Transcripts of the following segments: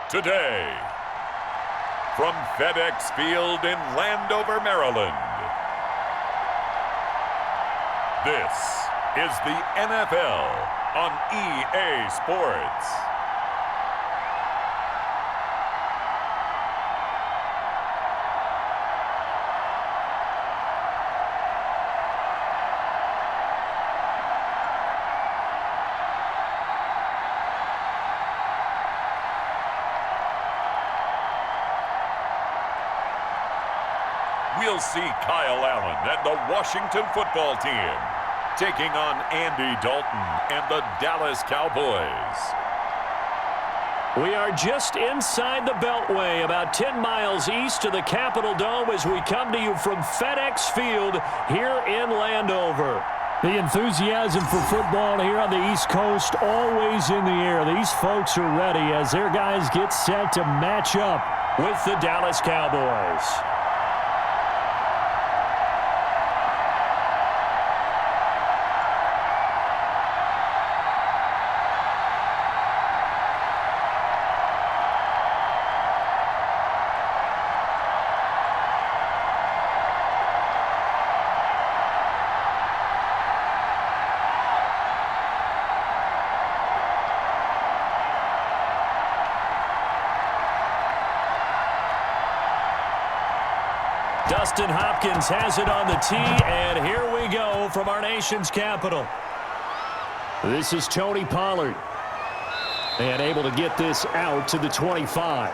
today. From FedEx Field in Landover, Maryland, this is the NFL on EA Sports. We'll see Kyle Allen and the Washington football team taking on Andy Dalton and the Dallas Cowboys. We are just inside the Beltway, about 10 miles east of the Capitol Dome as we come to you from FedEx Field here in Landover. The enthusiasm for football here on the East Coast always in the air. These folks are ready as their guys get set to match up with the Dallas Cowboys. Dustin Hopkins has it on the tee, and here we go from our nation's capital. This is Tony Pollard, and able to get this out to the 25.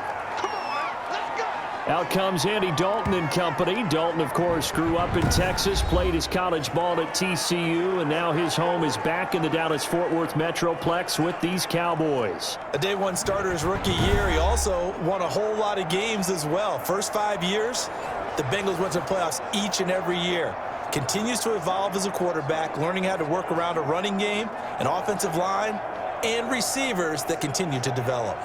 Out comes Andy Dalton and company. Dalton, of course, grew up in Texas, played his college ball at TCU, and now his home is back in the Dallas-Fort Worth Metroplex with these Cowboys. A day one starter his rookie year. He also won a whole lot of games as well. First 5 years, the Bengals went to the playoffs each and every year. Continues to evolve as a quarterback, learning how to work around a running game, an offensive line, and receivers that continue to develop.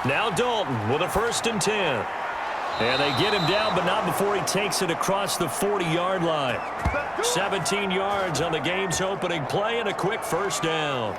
Now Dalton with a 1st and 10. And they get him down, but not before he takes it across the 40-yard line. 17 yards on the game's opening play and a quick 1st down.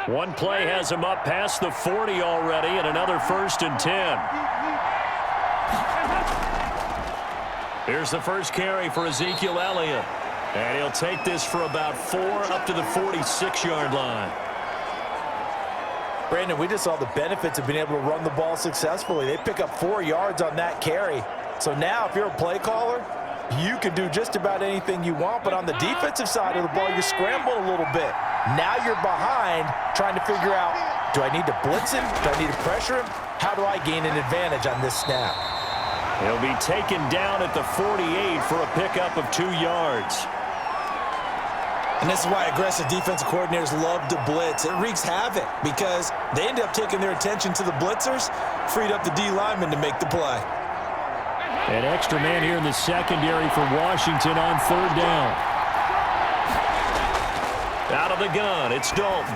One play has him up past the 40 already, and another 1st and 10. Here's the first carry for Ezekiel Elliott. And he'll take this for about 4 up to the 46-yard line. Brandon, we just saw the benefits of being able to run the ball successfully. They pick up 4 yards on that carry. So now if you're a play caller, you can do just about anything you want. But on the defensive side of the ball, you scramble a little bit. Now you're behind trying to figure out, do I need to blitz him? Do I need to pressure him? How do I gain an advantage on this snap? He'll be taken down at the 48 for a pickup of 2 yards. And this is why aggressive defensive coordinators love to blitz. It wreaks havoc because they end up taking their attention to the blitzers, freed up the D lineman to make the play. An extra man here in the secondary for Washington on 3rd down. Out of the gun, it's Dalton.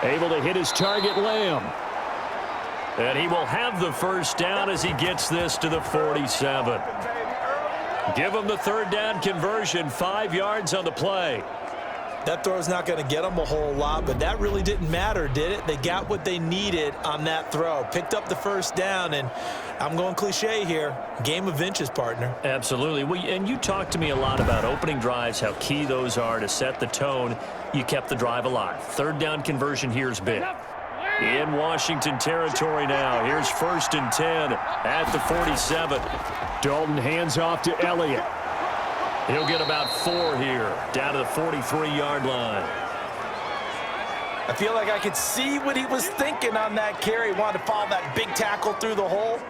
Able to hit his target, Lamb. And he will have the 1st down as he gets this to the 47. Give him the 3rd down conversion, 5 yards on the play. That throw's not going to get them a whole lot, but that really didn't matter, did it? They got what they needed on that throw. Picked up the 1st down, and I'm going cliche here. Game of inches, partner. Absolutely. And you talked to me a lot about opening drives, how key those are to set the tone. You kept the drive alive. 3rd down conversion here is big. In Washington territory now. Here's 1st and 10 at the 47. Dalton hands off to Elliott. He'll get about 4 here, down to the 43-yard line. I feel like I could see what he was thinking on that carry. Wanted to follow that big tackle through the hole.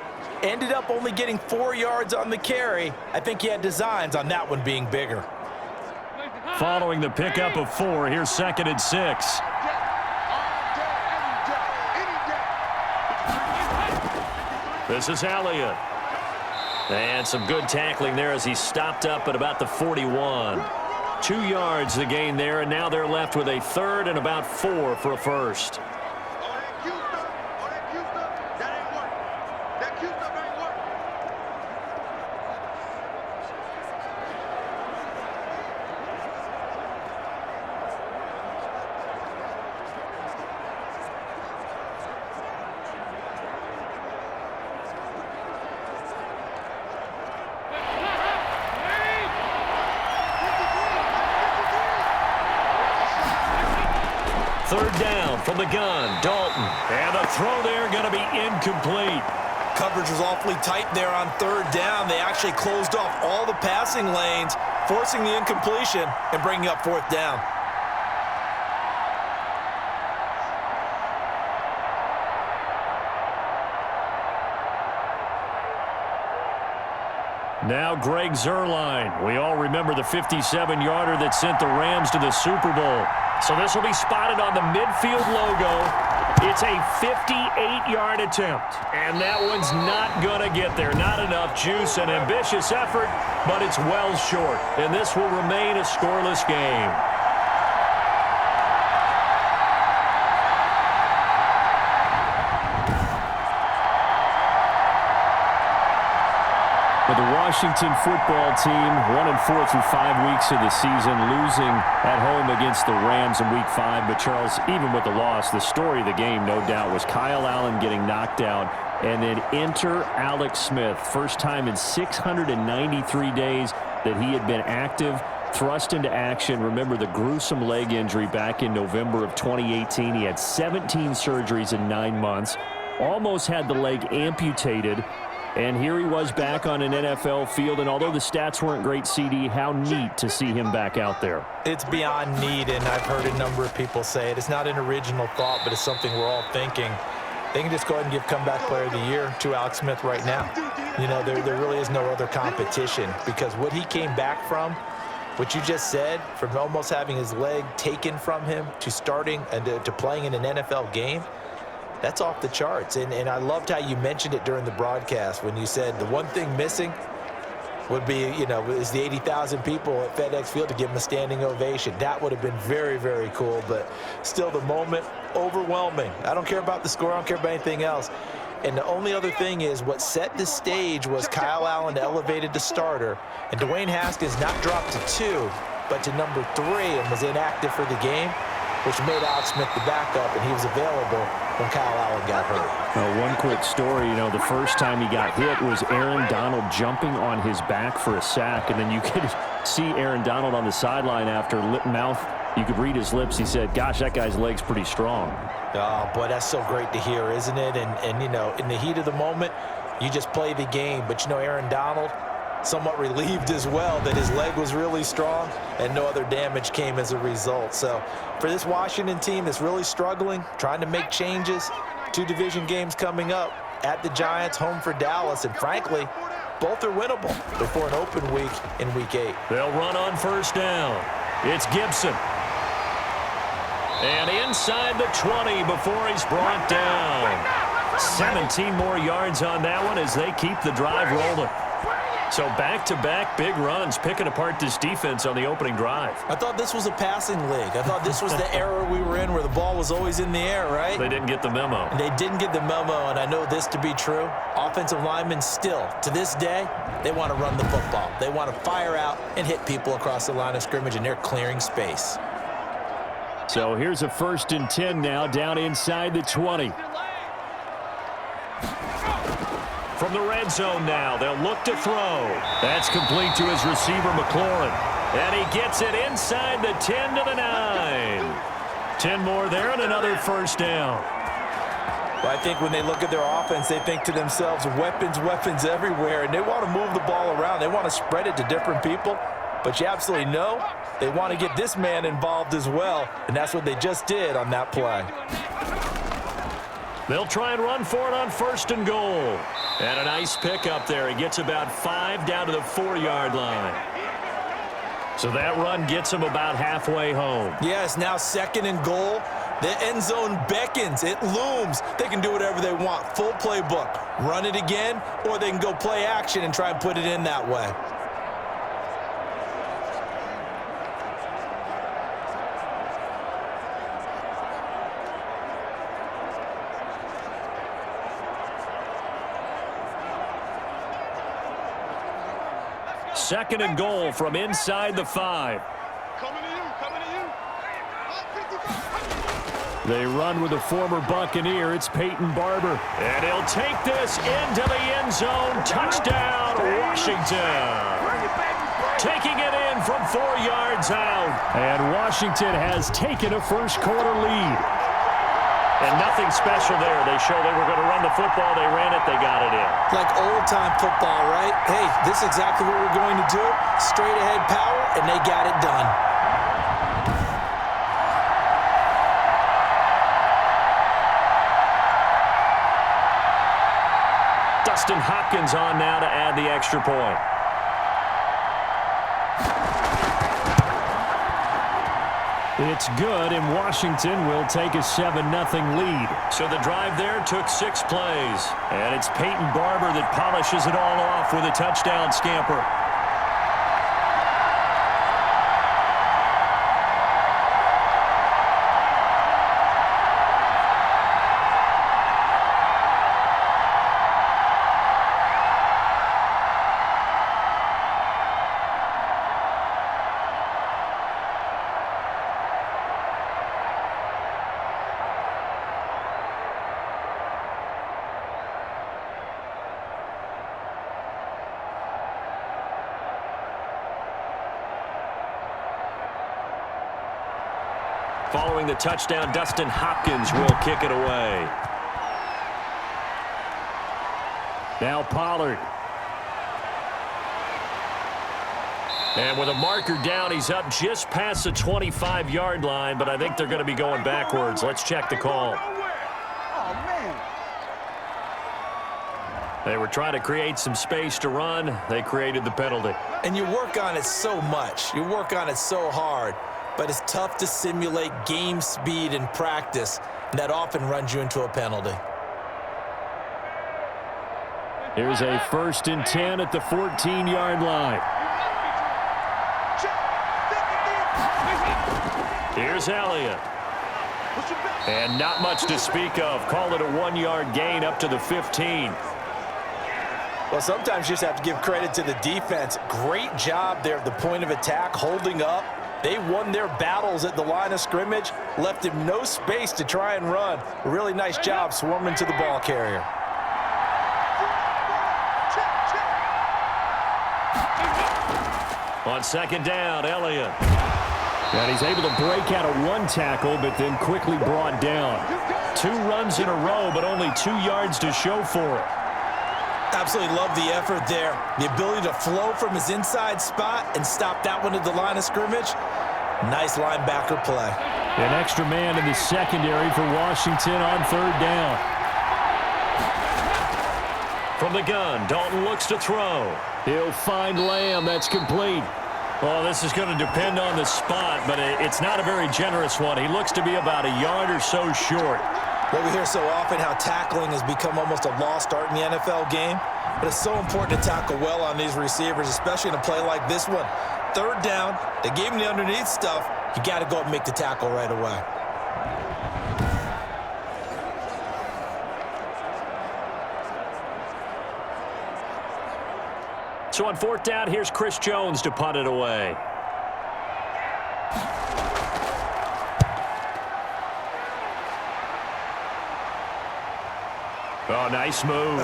Ended up only getting 4 yards on the carry. I think he had designs on that one being bigger. Following the pickup of 4, here's 2nd and 6. This is Elliott. And some good tackling there as he stopped up at about the 41. 2 yards the gain there, and now they're left with a 3rd and about 4 for a first. Third down from the gun, Dalton. And the throw there going to be incomplete. Coverage was awfully tight there on 3rd down. They actually closed off all the passing lanes, forcing the incompletion and bringing up 4th down. Now Greg Zuerlein. We all remember the 57-yarder that sent the Rams to the Super Bowl. So this will be spotted on the midfield logo. It's a 58-yard attempt. And that one's not going to get there. Not enough juice. An ambitious effort, but it's well short. And this will remain a scoreless game. For the Washington football team, 1-4 through 5 weeks of the season, losing at home against the Rams in Week 5. But, Charles, even with the loss, the story of the game, no doubt, was Kyle Allen getting knocked out. And then enter Alex Smith. First time in 693 days that he had been active, thrust into action. Remember the gruesome leg injury back in November of 2018. He had 17 surgeries in 9 months. Almost had the leg amputated. And here he was back on an NFL field, and although the stats weren't great, CD, how neat to see him back out there. It's beyond neat, and I've heard a number of people say it. It's not an original thought, but it's something we're all thinking. They can just go ahead and give Comeback Player of the Year to Alex Smith right now. You know, there really is no other competition, because what he came back from, what you just said, from almost having his leg taken from him to starting and to playing in an NFL game, that's off the charts. And I loved how you mentioned it during the broadcast when you said the one thing missing would be, you know, is the 80,000 people at FedEx Field to give him a standing ovation. That would have been very, very cool. But still, the moment, overwhelming. I don't care about the score. I don't care about anything else. And the only other thing is what set the stage was Kyle Allen elevated to starter. And Dwayne Haskins not dropped to 2, but to number 3 and was inactive for the game, which made Alex Smith the backup, and he was available when Kyle Allen got hurt. One quick story, you know, the first time he got hit was Aaron Donald jumping on his back for a sack, and then you could see Aaron Donald on the sideline after lip mouth. You could read his lips. He said, gosh, that guy's leg's pretty strong. Oh, boy, that's so great to hear, isn't it? And you know, in the heat of the moment, you just play the game. But, you know, Aaron Donald, somewhat relieved as well that his leg was really strong and no other damage came as a result. So for this Washington team that's really struggling, trying to make changes, 2 division games coming up, at the Giants, home for Dallas, and frankly, both are winnable before an open week in Week 8. They'll run on first down. It's Gibson. And inside the 20 before he's brought down. 17 more yards on that one as they keep the drive rolling. So back-to-back big runs, picking apart this defense on the opening drive. I thought this was a passing league. I thought this was the era we were in where the ball was always in the air, right? They didn't get the memo. And they didn't get the memo, and I know this to be true. Offensive linemen still, to this day, they want to run the football. They want to fire out and hit people across the line of scrimmage, and they're clearing space. So here's a 1st and 10 now, down inside the 20. From the red zone now, they'll look to throw. That's complete to his receiver, McLaurin. And he gets it inside the 10 to the 9. 10 more there and another first down. Well, I think when they look at their offense, they think to themselves, weapons, weapons everywhere, and they want to move the ball around. They want to spread it to different people. But you absolutely know they want to get this man involved as well, and that's what they just did on that play. They'll try and run for it on 1st and goal. And a nice pick up there. He gets about 5 down to the 4-yard line. So that run gets them about halfway home. Yes, now 2nd and goal. The end zone beckons. It looms. They can do whatever they want. Full playbook. Run it again, or they can go play action and try and put it in that way. Second and goal from inside the 5. Coming to you. They run with a former Buccaneer. It's Peyton Barber. And he'll take this into the end zone. Touchdown, Washington. Taking it in from 4 yards out. And Washington has taken a first-quarter lead. And nothing special there. They showed they were going to run the football. They ran it. They got it in. Like old-time football, right? Hey, this is exactly what we're going to do. Straight-ahead power, and they got it done. Dustin Hopkins on now to add the extra point. It's good, and Washington will take a 7-0 lead. So the drive there took 6 plays. And it's Peyton Barber that polishes it all off with a touchdown scamper. Following the touchdown, Dustin Hopkins will kick it away. Now Pollard. And with a marker down, he's up just past the 25-yard line, but I think they're going to be going backwards. Let's check the call. Oh, man. They were trying to create some space to run. They created the penalty. And you work on it so much. You work on it so hard. But it's tough to simulate game speed in practice. And that often runs you into a penalty. Here's a 1st and 10 at the 14-yard line. Here's Elliott. And not much to speak of. Call it a 1-yard gain up to the 15. Well, sometimes you just have to give credit to the defense. Great job there at the point of attack, holding up. They won their battles at the line of scrimmage, left him no space to try and run. A really nice job swarming to the ball carrier. On 2nd down, Elliott. And he's able to break out of 1 tackle, but then quickly brought down. 2 runs in a row, but only 2 yards to show for it. Absolutely love the effort there. The ability to flow from his inside spot and stop that one at the line of scrimmage. Nice linebacker play. An extra man in the secondary for Washington on 3rd down. From the gun, Dalton looks to throw. He'll find Lamb. That's complete. Well, this is going to depend on the spot, but it's not a very generous one. He looks to be about a yard or so short. Well, we hear so often how tackling has become almost a lost art in the NFL game, but it's so important to tackle well on these receivers, especially in a play like this one. 3rd down, they gave him the underneath stuff. You got to go and make the tackle right away. So on 4th down, here's Chris Jones to punt it away. Oh, nice move.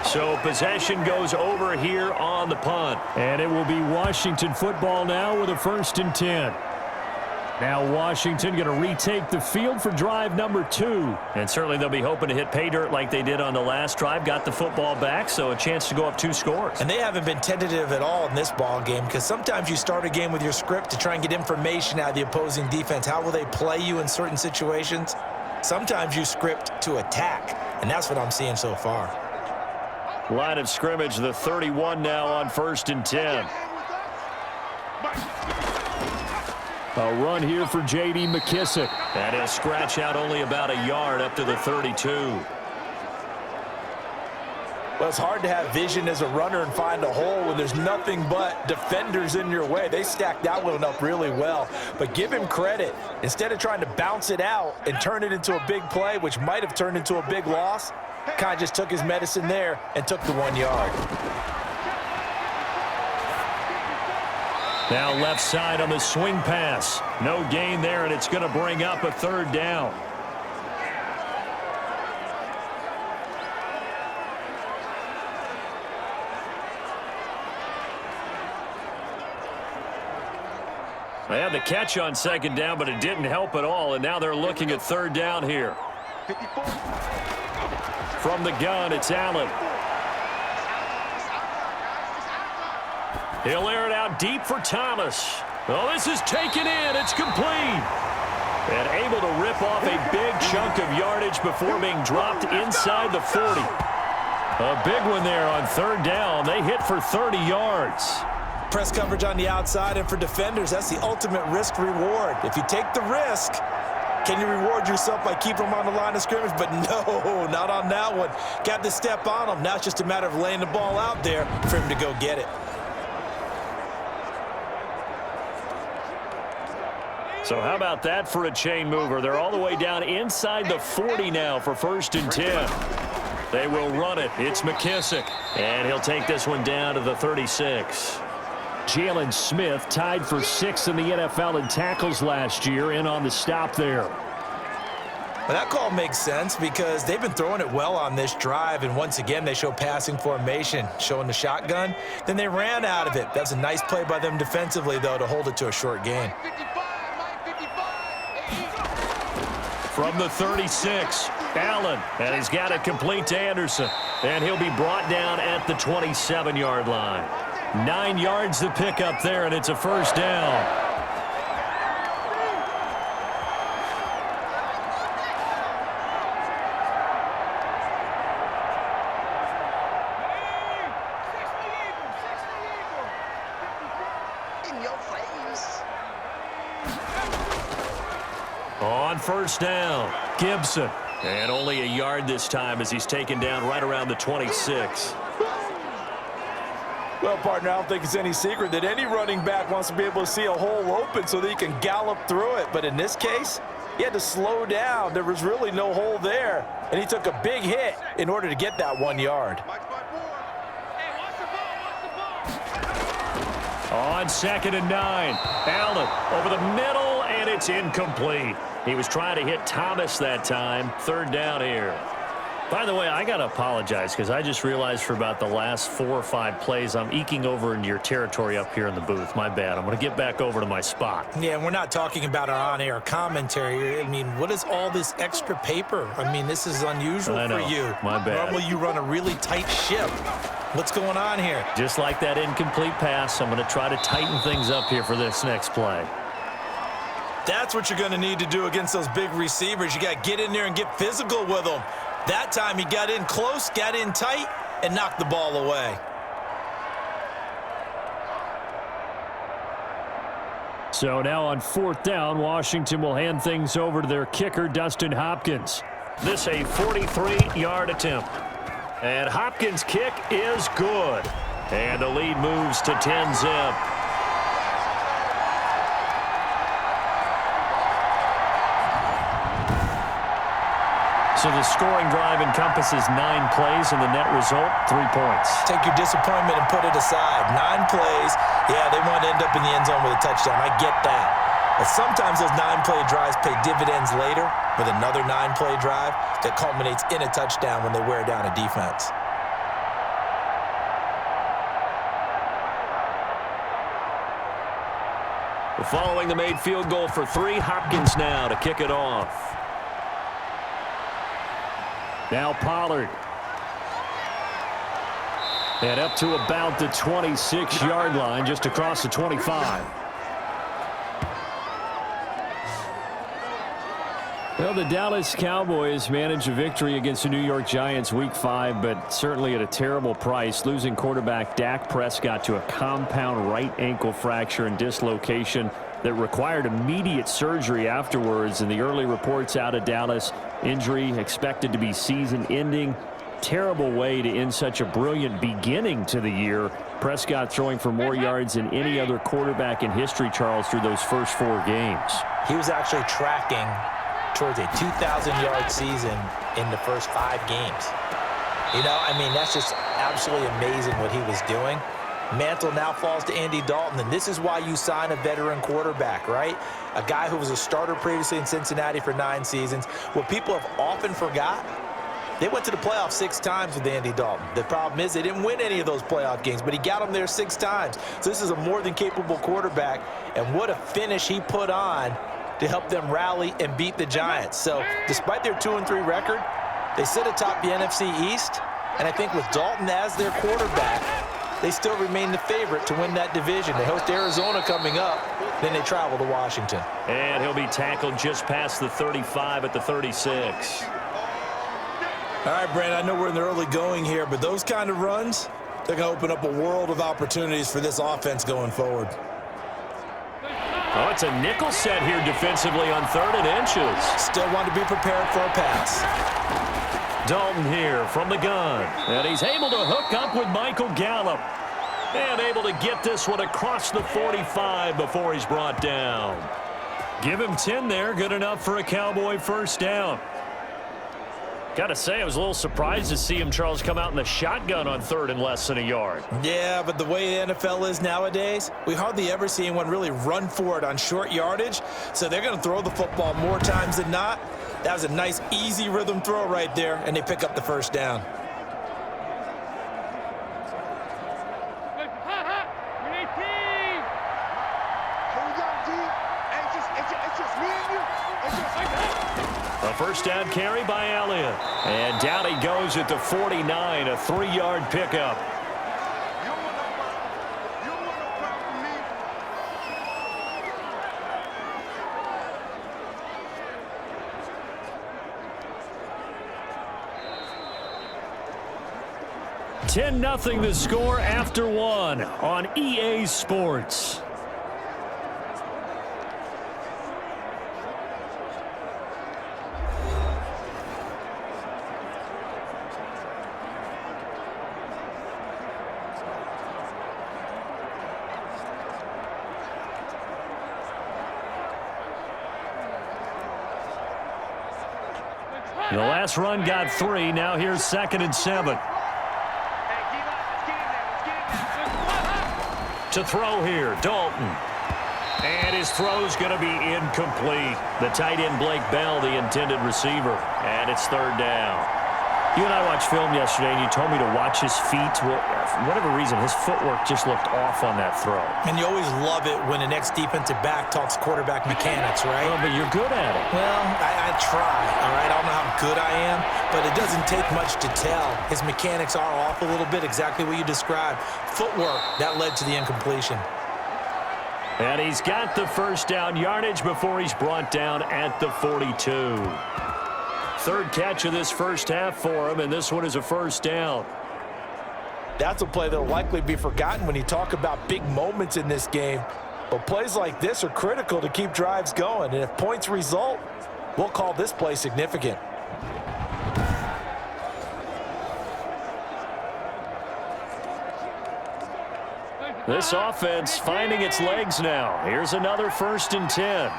So possession goes over here on the punt. And it will be Washington football now with a 1st and 10. Now Washington going to retake the field for drive number 2. And certainly they'll be hoping to hit pay dirt like they did on the last drive. Got the football back, so a chance to go up 2 scores. And they haven't been tentative at all in this ball game, because sometimes you start a game with your script to try and get information out of the opposing defense. How will they play you in certain situations? Sometimes you script to attack, and that's what I'm seeing so far. Line of scrimmage, the 31 now on 1st and 10. A run here for J.D. McKissick. And he'll scratch out only about a yard up to the 32. Well, it's hard to have vision as a runner and find a hole when there's nothing but defenders in your way. They stacked that one up really well. But give him credit. Instead of trying to bounce it out and turn it into a big play, which might have turned into a big loss, kind of just took his medicine there and took the 1 yard. Now left side on the swing pass. No gain there, and it's going to bring up a 3rd down. They had the catch on 2nd down, but it didn't help at all, and now they're looking at 3rd down here. From the gun, it's Allen. He'll air it out deep for Thomas. Oh, this is taken in. It's complete. And able to rip off a big chunk of yardage before being dropped inside the 40. A big one there on 3rd down. They hit for 30 yards. Press coverage on the outside, and for defenders, that's the ultimate risk reward. If you take the risk, can you reward yourself by keeping them on the line of scrimmage? But no, not on that one. Got to step on them. Now it's just a matter of laying the ball out there for him to go get it. So how about that for a chain mover? They're all the way down inside the 40 now for 1st and 10. They will run it. It's McKissick. And he'll take this one down to the 36. Jalen Smith tied for 6th in the NFL in tackles last year, in on the stop there. Well, that call makes sense because they've been throwing it well on this drive, and once again they show passing formation, showing the shotgun. Then they ran out of it. That's a nice play by them defensively, though, to hold it to a short gain. From the 36, Allen, and he's got it complete to Anderson, and he'll be brought down at the 27-yard line. 9 yards to pick up there, and it's a 1st down. On 1st down, Gibson. And only a yard this time as he's taken down right around the 26. Well, partner, I don't think it's any secret that any running back wants to be able to see a hole open so that he can gallop through it. But in this case, he had to slow down. There was really no hole there, and he took a big hit in order to get that 1 yard. On 2nd and 9, Allen over the middle, and it's incomplete. He was trying to hit Thomas that time. 3rd down here. By the way, I got to apologize because I just realized for about the last 4 or 5 plays, I'm eking over into your territory up here in the booth. My bad. I'm going to get back over to my spot. Yeah, and we're not talking about our on-air commentary. I mean, what is all this extra paper? I mean, this is unusual for you. My bad. Normally you run a really tight ship. What's going on here? Just like that incomplete pass, I'm going to try to tighten things up here for this next play. That's what you're going to need to do against those big receivers. You got to get in there and get physical with them. That time he got in close, got in tight, and knocked the ball away. So now on 4th down, Washington will hand things over to their kicker, Dustin Hopkins. This a 43-yard attempt. And Hopkins' kick is good. And the lead moves to 10-zip. So the scoring drive encompasses 9 plays, and the net result, 3 points. Take your disappointment and put it aside. 9 plays. Yeah, they want to end up in the end zone with a touchdown. I get that. But sometimes those 9-play drives pay dividends later with another 9-play drive that culminates in a touchdown when they wear down a defense. Following the made field goal for 3, Hopkins now to kick it off. Now Pollard. And up to about the 26-yard line, just across the 25. Well, the Dallas Cowboys managed a victory against the New York Giants Week 5, but certainly at a terrible price, losing quarterback Dak Prescott to a compound right ankle fracture and dislocation that required immediate surgery afterwards. And the early reports out of Dallas, injury expected to be season-ending. Terrible way to end such a brilliant beginning to the year. Prescott throwing for more yards than any other quarterback in history, Charles, through those first 4 games. He was actually tracking towards a 2,000-yard season in the first 5 games. You know, I mean, that's just absolutely amazing what he was doing. Mantle now falls to Andy Dalton, and this is why you sign a veteran quarterback, right? A guy who was a starter previously in Cincinnati for 9 seasons. What people have often forgot, they went to the playoffs 6 times with Andy Dalton. The problem is they didn't win any of those playoff games, but he got them there 6 times. So this is a more than capable quarterback, and what a finish he put on to help them rally and beat the Giants. So despite their 2-3 record, they sit atop the NFC East, and I think with Dalton as their quarterback, they still remain the favorite to win that division. They host Arizona coming up, then they travel to Washington. And he'll be tackled just past the 35 at the 36. All right, Brandon, I know we're in the early going here, but those kind of runs, they're going to open up a world of opportunities for this offense going forward. Oh, it's a nickel set here defensively on 3rd and inches. Still want to be prepared for a pass. Dalton here from the gun. And he's able to hook up with Michael Gallup. And able to get this one across the 45 before he's brought down. Give him 10 there. Good enough for a Cowboy first down. Got to say, I was a little surprised to see him, Charles, come out in the shotgun on 3rd and less than a yard. Yeah, but the way the NFL is nowadays, we hardly ever see anyone really run for it on short yardage. So they're going to throw the football more times than not. That was a nice, easy rhythm throw right there, and they pick up the first down. A first down carry by Elliott. And down he goes at the 49, a 3-yard pickup. $10-0 the score after 1 on EA Sports. The last run got 3. Now here's 2nd and 7. To throw here, Dalton. And his throw's going to be incomplete. The tight end, Blake Bell, the intended receiver. And it's 3rd down. You and I watched film yesterday, and you told me to watch his feet. Well, for whatever reason, his footwork just looked off on that throw. And you always love it when the next defensive back talks quarterback mechanics, right? Oh, but you're good at it. Well, I try, all right? I don't know how good I am, but it doesn't take much to tell. His mechanics are off a little bit, exactly what you described. Footwork, that led to the incompletion. And he's got the first down yardage before he's brought down at the 42. 3rd catch of this first half for him, and this one is a first down. That's a play that will likely be forgotten when you talk about big moments in this game. But plays like this are critical to keep drives going, and if points result, we'll call this play significant. This offense finding its legs now. Here's another 1st and 10.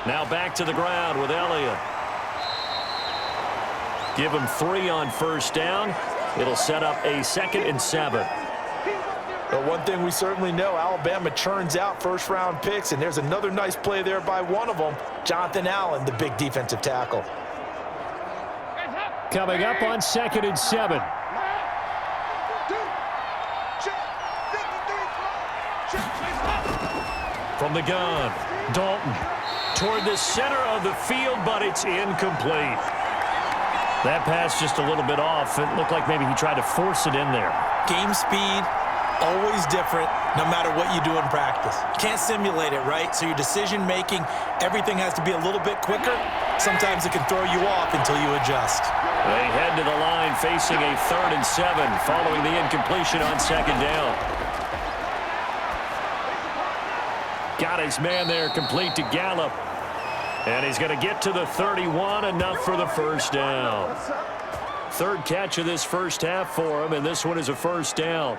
Now back to the ground with Elliott. Give him 3 on first down. It'll set up a 2nd and 7. But one thing we certainly know, Alabama churns out first-round picks, and there's another nice play there by one of them, Jonathan Allen, the big defensive tackle. Coming up on 2nd and 7. From the gun, Dalton toward the center of the field, but it's incomplete. That pass just a little bit off. It looked like maybe he tried to force it in there. Game speed, always different no matter what you do in practice. You can't simulate it, right? So your decision-making, everything has to be a little bit quicker. Sometimes it can throw you off until you adjust. They head to the line facing a 3rd and 7 following the incompletion on 2nd down. Got his man there complete to Gallup. And he's going to get to the 31, enough for the first down. 3rd catch of this first half for him, and this one is a first down.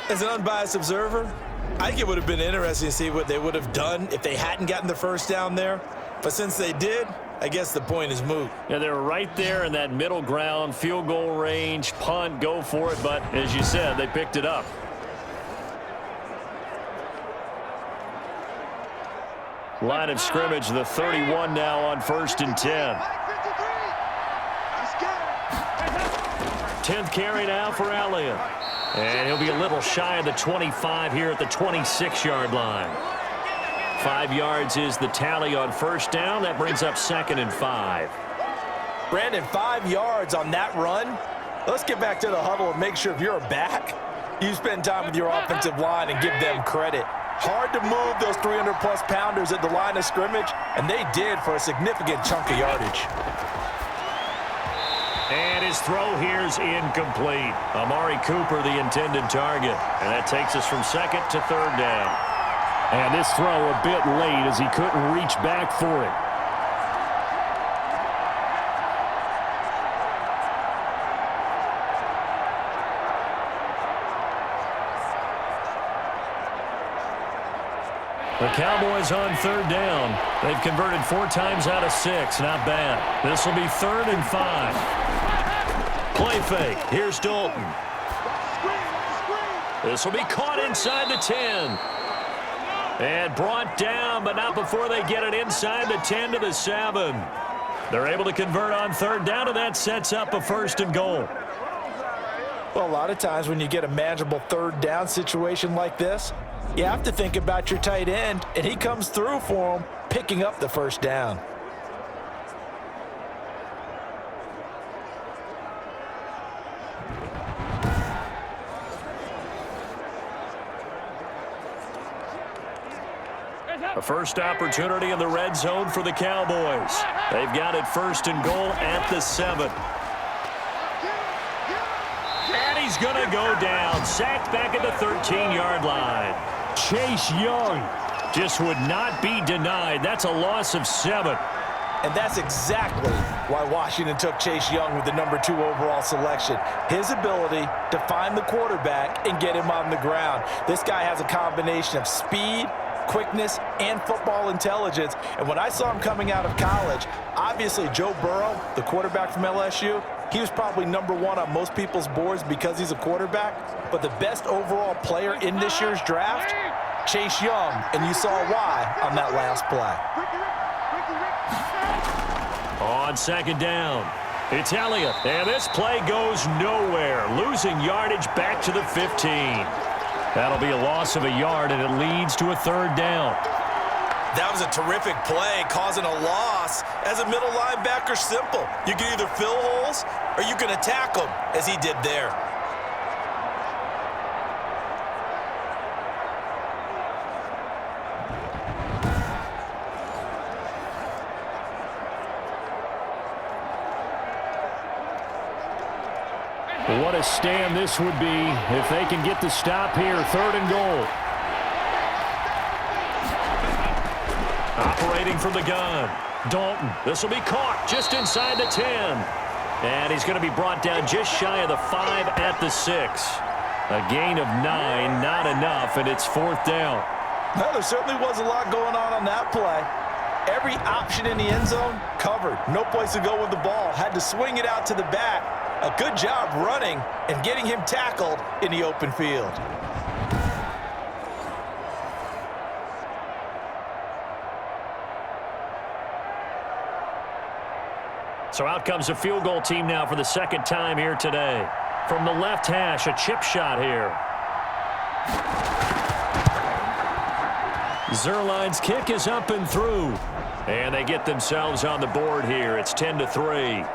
As an unbiased observer, I think it would have been interesting to see what they would have done if they hadn't gotten the first down there. But since they did, I guess the point is moot. Yeah, they were right there in that middle ground, field goal range, punt, go for it. But as you said, they picked it up. Line of scrimmage, the 31 now on 1st and 10. 10th carry now for Elliott. And he'll be a little shy of the 25 here at the 26-yard line. 5 yards is the tally on 1st down. That brings up 2nd and 5. Brandon, 5 yards on that run. Let's get back to the huddle and make sure if you're a back, you spend time with your offensive line and give them credit. Hard to move those 300-plus pounders at the line of scrimmage, and they did for a significant chunk of yardage. And his throw here's incomplete. Amari Cooper, the intended target. And that takes us from 2nd to 3rd down. And this throw a bit late as he couldn't reach back for it. The Cowboys on 3rd down. They've converted 4 times out of 6. Not bad. This will be 3rd and 5. Play fake. Here's Dalton. This will be caught inside the 10. And brought down, but not before they get it inside the 10 to the 7. They're able to convert on 3rd down, and that sets up a 1st and goal. Well, a lot of times when you get a manageable 3rd down situation like this, you have to think about your tight end, and he comes through for him, picking up the 1st down. A first opportunity in the red zone for the Cowboys. They've got it 1st and goal at the 7. And he's going to go down. Sacked back at the 13-yard line. Chase Young just would not be denied. That's a loss of 7. And that's exactly why Washington took Chase Young with the number 2 overall selection. His ability to find the quarterback and get him on the ground. This guy has a combination of speed, quickness, and football intelligence. And when I saw him coming out of college, obviously Joe Burrow, the quarterback from LSU, he was probably number 1 on most people's boards because he's a quarterback. But the best overall player in this year's draft, Chase Young, and you saw why on that last play. On 2nd down, it's Elliott. And this play goes nowhere, losing yardage back to the 15. That'll be a loss of a yard, and it leads to a 3rd down. That was a terrific play, causing a loss. As a middle linebacker, simple. You can either fill holes or you can attack them, as he did there. What a stand this would be if they can get the stop here. 3rd and goal. Operating from the gun. Dalton. This will be caught just inside the 10. And he's going to be brought down just shy of the 5 at the 6. A gain of 9, not enough, and it's 4th down. No, there certainly was a lot going on that play. Every option in the end zone covered. No place to go with the ball. Had to swing it out to the back. A good job running and getting him tackled in the open field. So out comes a field goal team now for the 2nd time here today. From the left hash, a chip shot here. Zerline's kick is up and through. And they get themselves on the board here. It's 10-3.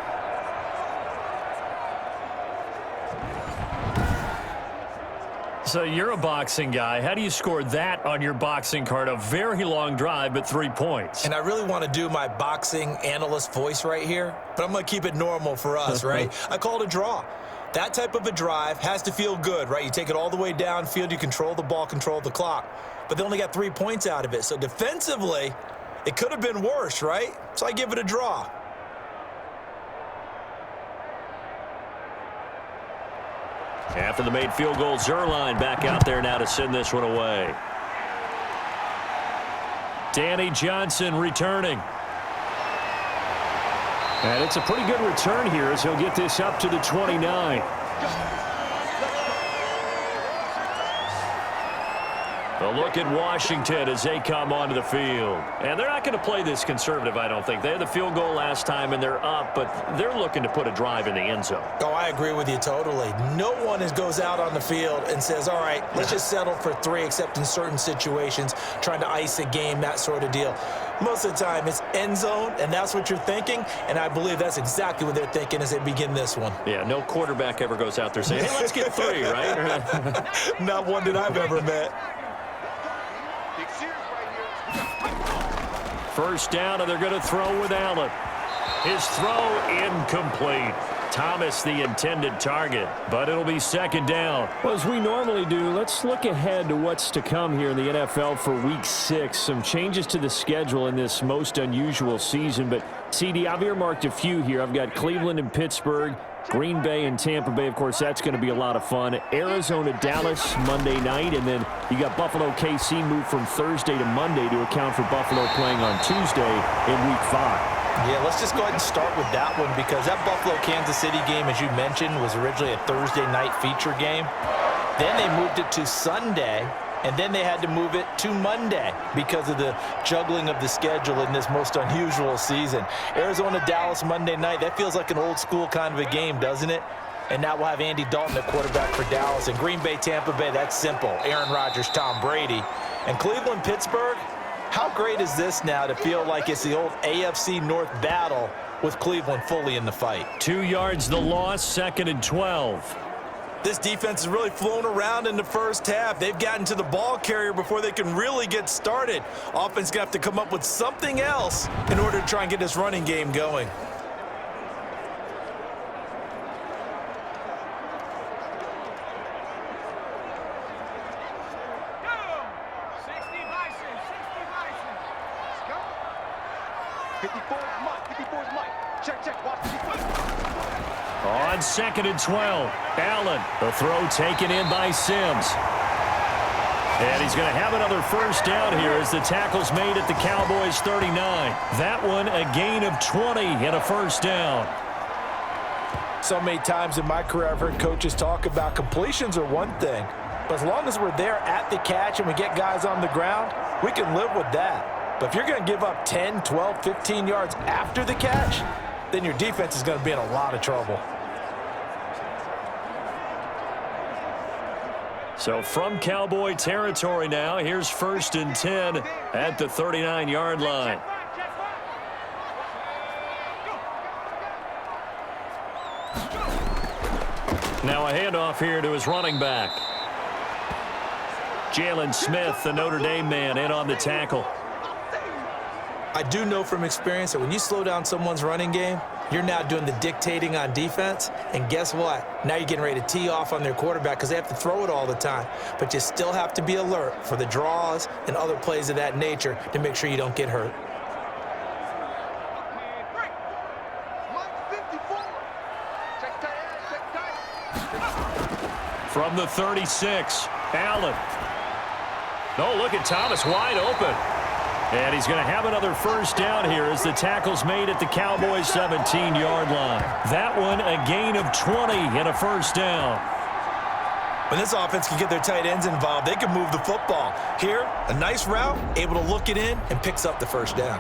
So you're a boxing guy. How do you score that on your boxing card? A very long drive, but 3 points. And I really want to do my boxing analyst voice right here, but I'm going to keep it normal for us, right? I call it a draw. That type of a drive has to feel good, right? You take it all the way downfield, you control the ball, control the clock. But they only got 3 points out of it. So defensively, it could have been worse, right? So I give it a draw. After the made field goal, Zuerlein back out there now to send this one away. Danny Johnson returning. And it's a pretty good return here as he'll get this up to the 29. A look at Washington as they come onto the field. And they're not going to play this conservative, I don't think. They had the field goal last time, and they're up, but they're looking to put a drive in the end zone. Oh, I agree with you totally. No one goes out on the field and says, all right, let's just settle for 3, except in certain situations, trying to ice a game, that sort of deal. Most of the time, it's end zone, and that's what you're thinking, and I believe that's exactly what they're thinking as they begin this one. Yeah, no quarterback ever goes out there saying, hey, let's get 3, right? Not one that I've ever met. First down, and they're going to throw with Allen. His throw incomplete. Thomas the intended target, but it'll be second down. Well, as we normally do, let's look ahead to what's to come here in the NFL for Week 6. Some changes to the schedule in this most unusual season, but CD, I've earmarked a few here. I've got Cleveland and Pittsburgh, Green Bay and Tampa Bay. Of course, that's going to be a lot of fun. Arizona, Dallas Monday night, and then you got Buffalo, KC moved from Thursday to Monday to account for Buffalo playing on Tuesday in Week 5. Yeah, let's just go ahead and start with that one because that Buffalo-Kansas City game, as you mentioned, was originally a Thursday night feature game. Then they moved it to Sunday, and then they had to move it to Monday because of the juggling of the schedule in this most unusual season. Arizona, Dallas, Monday night, that feels like an old school kind of a game, doesn't it? And now we'll have Andy Dalton at quarterback for Dallas. And Green Bay, Tampa Bay, that's simple. Aaron Rodgers, Tom Brady. And Cleveland, Pittsburgh, how great is this now to feel like it's the old AFC North battle with Cleveland fully in the fight? 2 yards the loss, 2nd and 12. This defense has really flown around in the first half. They've gotten to the ball carrier before they can really get started. Offense going to have to come up with something else in order to try and get this running game going. On 2nd and 12, Allen, the throw taken in by Sims. And he's going to have another first down here as the tackle's made at the Cowboys 39. That one a gain of 20 and a first down. So many times in my career I've heard coaches talk about completions are one thing, but as long as we're there at the catch and we get guys on the ground, we can live with that. But if you're going to give up 10, 12, 15 yards after the catch, then your defense is going to be in a lot of trouble. So from Cowboy territory now, here's 1st and 10 at the 39-yard line. Now a handoff here to his running back. Jalen Smith, the Notre Dame man, in on the tackle. I do know from experience that when you slow down someone's running game, you're now doing the dictating on defense, and guess what? Now you're getting ready to tee off on their quarterback because they have to throw it all the time. But you still have to be alert for the draws and other plays of that nature to make sure you don't get hurt. From the 36, Allen. Oh, look at Thomas wide open. And he's going to have another first down here as the tackle's made at the Cowboys 17-yard line. That one a gain of 20 and a first down. When this offense can get their tight ends involved, they can move the football. Here, a nice route, able to look it in, and picks up the first down.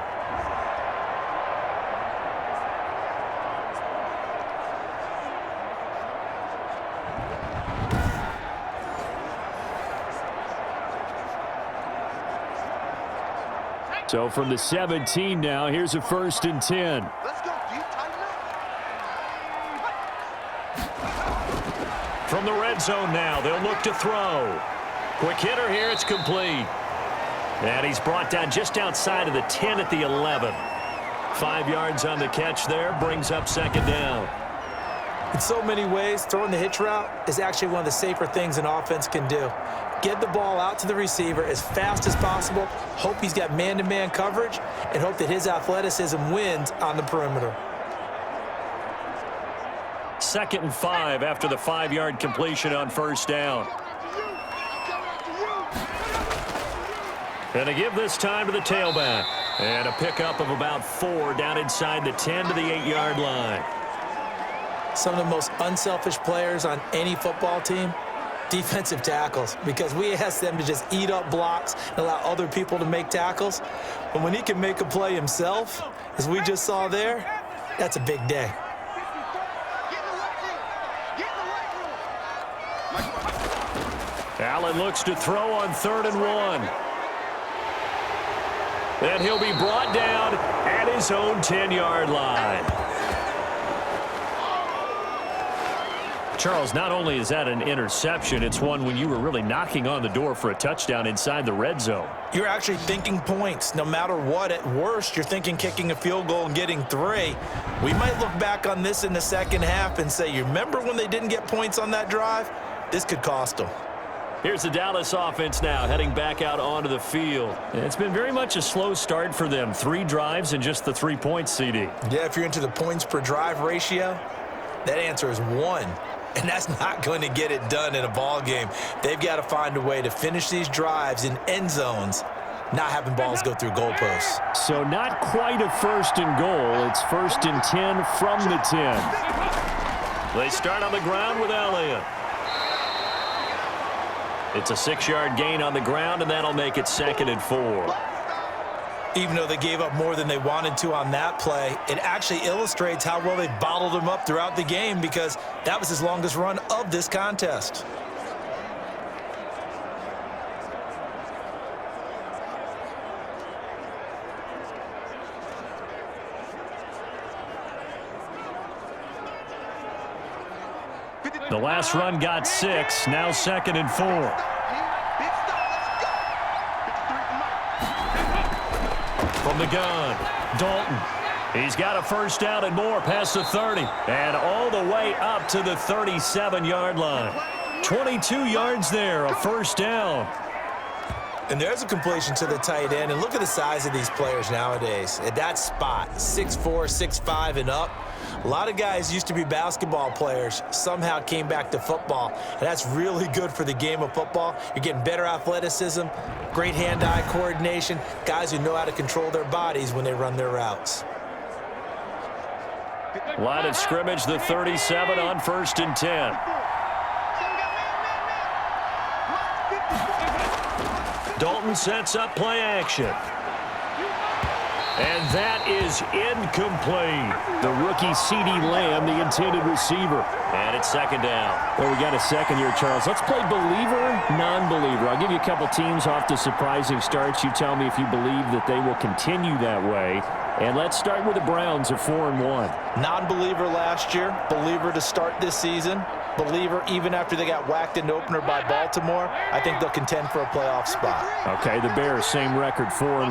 So from the 17 now, here's a 1st and 10. Let's go, dude. Tighten up. From the red zone now, they'll look to throw. Quick hitter here, it's complete. And he's brought down just outside of the 10 at the 11. 5 yards on the catch there, brings up second down. In so many ways, throwing the hitch route is actually one of the safer things an offense can do. Get the ball out to the receiver as fast as possible, hope he's got man-to-man coverage, and hope that his athleticism wins on the perimeter. 2nd and 5 after the 5-yard completion on first down. And to give this time to the tailback. And a pickup of about 4 down inside the 10 to the 8-yard line. Some of the most unselfish players on any football team, defensive tackles, because we ask them to just eat up blocks and allow other people to make tackles. But when he can make a play himself, as we just saw there, that's a big day. Allen looks to throw on 3rd and 1. And he'll be brought down at his own 10-yard line. Charles, not only is that an interception, it's one when you were really knocking on the door for a touchdown inside the red zone. You're actually thinking points. No matter what, at worst, you're thinking kicking a field goal and getting 3. We might look back on this in the second half and say, you remember when they didn't get points on that drive? This could cost them. Here's the Dallas offense now heading back out onto the field. It's been very much a slow start for them. 3 drives and just the 3 points, CD. Yeah, if you're into the points per drive ratio, that answer is 1. And that's not going to get it done in a ball game. They've got to find a way to finish these drives in end zones, not having balls go through goalposts. So not quite a 1st and goal. It's 1st and 10 from the 10. They start on the ground with Elliott. It's a 6-yard gain on the ground, and that'll make it 2nd and 4. Even though they gave up more than they wanted to on that play, it actually illustrates how well they bottled them up throughout the game, because that was his longest run of this contest. The last run got 6, now 2nd and 4. From the gun, Dalton. He's got a 1st down and more past the 30. And all the way up to the 37-yard line. 22 yards there, a 1st down. And there's a completion to the tight end. And look at the size of these players nowadays. At that spot, 6'4", 6'5", and up. A lot of guys used to be basketball players, somehow came back to football, and that's really good for the game of football. You're getting better athleticism, great hand-eye coordination, guys who know how to control their bodies when they run their routes. Line of scrimmage, the 37 on 1st and 10. Dalton sets up play action. And that is incomplete. The rookie C.D. Lamb, the intended receiver. And it's 2nd down. Well, we got a second here, Charles. Let's play believer, non-believer. I'll give you a couple teams off to surprising starts. You tell me if you believe that they will continue that way. And let's start with the Browns at 4-1. Non-believer last year, believer to start this season, believer even after they got whacked in the opener by Baltimore. I think they'll contend for a playoff spot. Okay, the Bears, same record, 4-1.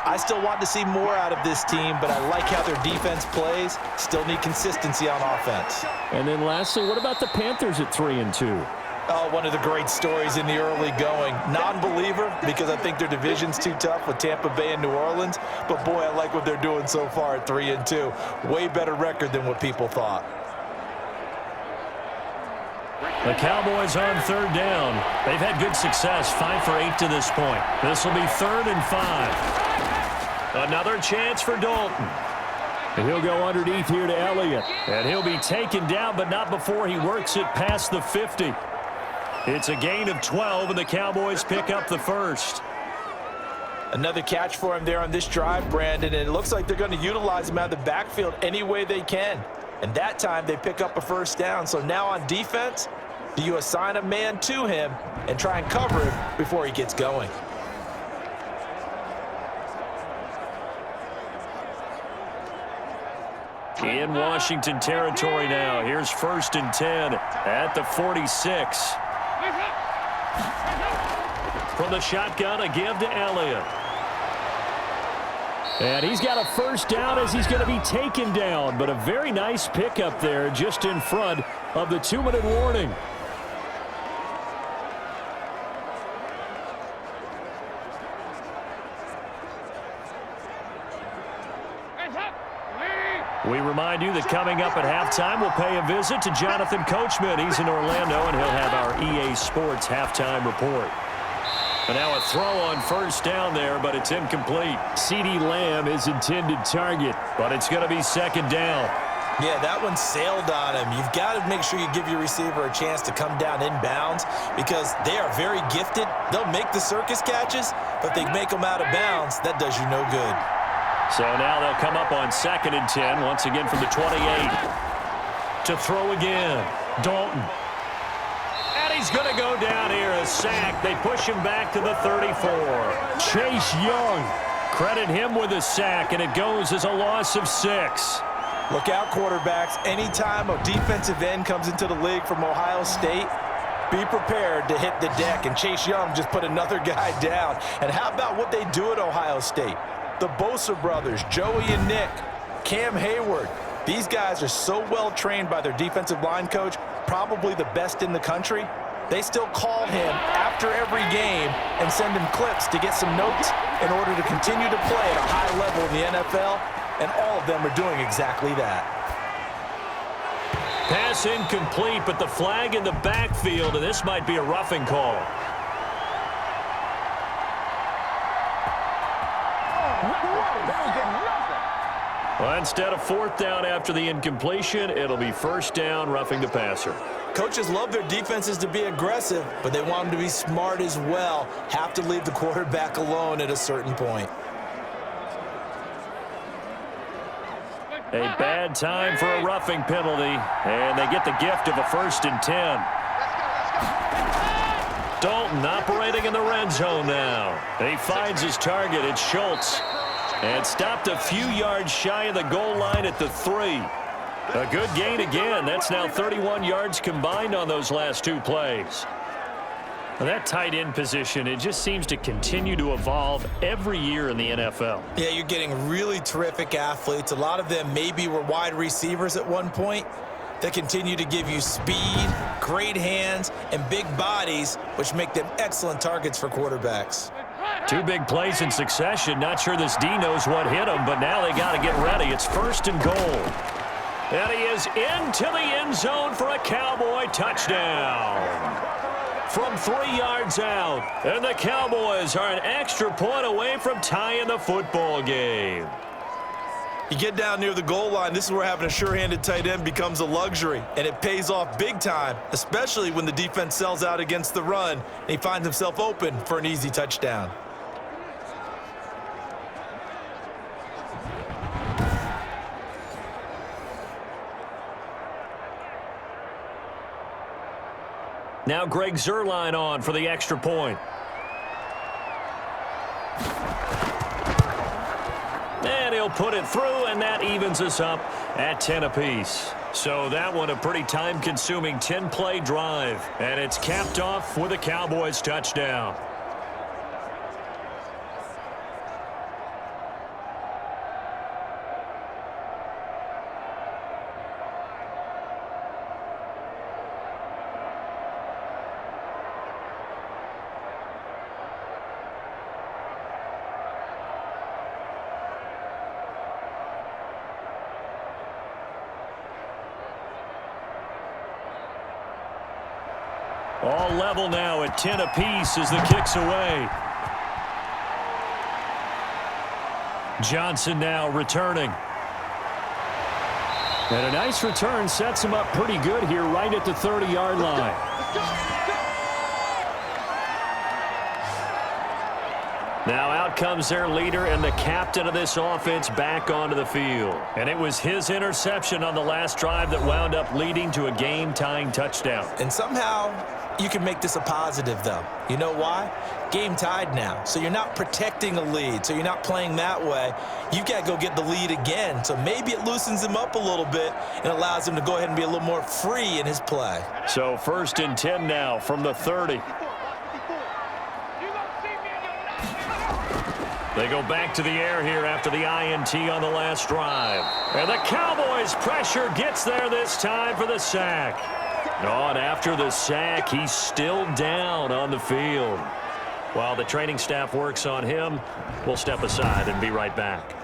I still want to see more out of this team, but I like how their defense plays. Still need consistency on offense. And then lastly, what about the Panthers at 3-2? Oh, one of the great stories in the early going. Non-believer, because I think their division's too tough with Tampa Bay and New Orleans. But, boy, I like what they're doing so far at 3-2. Way better record than what people thought. The Cowboys on 3rd down. They've had good success, 5 for 8 to this point. This will be 3rd and 5. Another chance for Dalton. And he'll go underneath here to Elliott. And he'll be taken down, but not before he works it past the 50. It's a gain of 12, and the Cowboys pick up the 1st. Another catch for him there on this drive, Brandon, and it looks like they're going to utilize him out of the backfield any way they can. And that time they pick up a 1st down. So now on defense, do you assign a man to him and try and cover him before he gets going? In Washington territory now. Here's 1st and 10 at the 46. From the shotgun, a give to Elliott. And he's got a first down as he's going to be taken down. But a very nice pickup there just in front of the 2-minute warning. We remind you that coming up at halftime, we'll pay a visit to Jonathan Coachman. He's in Orlando, and he'll have our EA Sports halftime report. And now a throw on 1st down there, but it's incomplete. CeeDee Lamb is intended target. But it's going to be 2nd down. Yeah, that one sailed on him. You've got to make sure you give your receiver a chance to come down inbounds because they are very gifted. They'll make the circus catches, but if they make them out of bounds, that does you no good. So now they'll come up on 2nd and 10, once again from the 28. To throw again, Dalton. And he's going to go down here, a sack. They push him back to the 34. Chase Young. Credit him with a sack, and it goes as a loss of 6. Look out, quarterbacks. Anytime a defensive end comes into the league from Ohio State, be prepared to hit the deck. And Chase Young just put another guy down. And how about what they do at Ohio State? The Bosa brothers, Joey and Nick, Cam Hayward. These guys are so well trained by their defensive line coach, probably the best in the country. They still call him after every game and send him clips to get some notes in order to continue to play at a high level in the NFL, and all of them are doing exactly that. Pass incomplete, but the flag in the backfield, and this might be a roughing call. Well, instead of 4th down after the incompletion, it'll be 1st down, roughing the passer. Coaches love their defenses to be aggressive, but they want them to be smart as well. Have to leave the quarterback alone at a certain point. A bad time for a roughing penalty, and they get the gift of a 1st and 10. Dalton operating in the red zone now. He finds his target. It's Schultz. And stopped a few yards shy of the goal line at the 3. A good gain again. That's now 31 yards combined on those last 2 plays. Well, that tight end position, it just seems to continue to evolve every year in the NFL. Yeah, you're getting really terrific athletes. A lot of them maybe were wide receivers at one point that continue to give you speed, great hands, and big bodies, which make them excellent targets for quarterbacks. 2 big plays in succession. Not sure this D knows what hit him, but now they got to get ready. It's 1st and goal. And he is into the end zone for a Cowboy touchdown. From 3 yards out. And the Cowboys are an extra point away from tying the football game. You get down near the goal line, this is where having a sure-handed tight end becomes a luxury, and it pays off big time, especially when the defense sells out against the run, and he finds himself open for an easy touchdown. Now Greg Zuerlein on for the extra point. And he'll put it through, and that evens us up at 10 apiece. So that one a pretty time-consuming 10-play drive. And it's capped off with a Cowboys touchdown. All level now at 10 apiece as the kick's away. Johnson now returning. And a nice return sets him up pretty good here right at the 30-yard line. Now out comes their leader and the captain of this offense back onto the field. And it was his interception on the last drive that wound up leading to a game-tying touchdown. And somehow you can make this a positive, though. You know why? Game tied now. So you're not protecting a lead. So you're not playing that way. You've got to go get the lead again. So maybe it loosens him up a little bit and allows him to go ahead and be a little more free in his play. So 1st and 10 now from the 30. They go back to the air here after the INT on the last drive. And the Cowboys pressure gets there this time for the sack. Oh, and after the sack, he's still down on the field. While the training staff works on him, we'll step aside and be right back.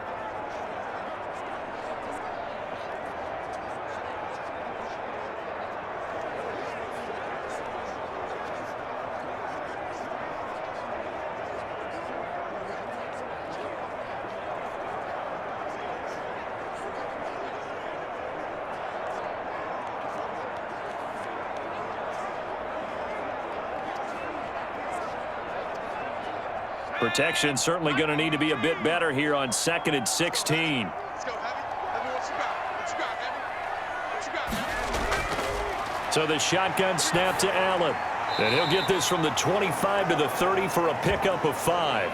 Protection certainly going to need to be a bit better here on 2nd and 16. Let's go, Heavy. Heavy, what you got? What you got, Heavy? So the shotgun snap to Allen. And he'll get this from the 25 to the 30 for a pickup of 5.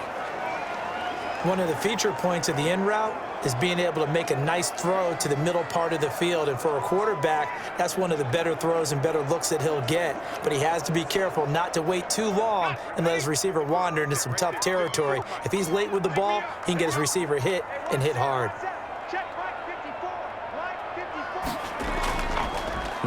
One of the feature points of the in route is being able to make a nice throw to the middle part of the field. And for a quarterback, that's one of the better throws and better looks that he'll get. But he has to be careful not to wait too long and let his receiver wander into some tough territory. If he's late with the ball, he can get his receiver hit and hit hard.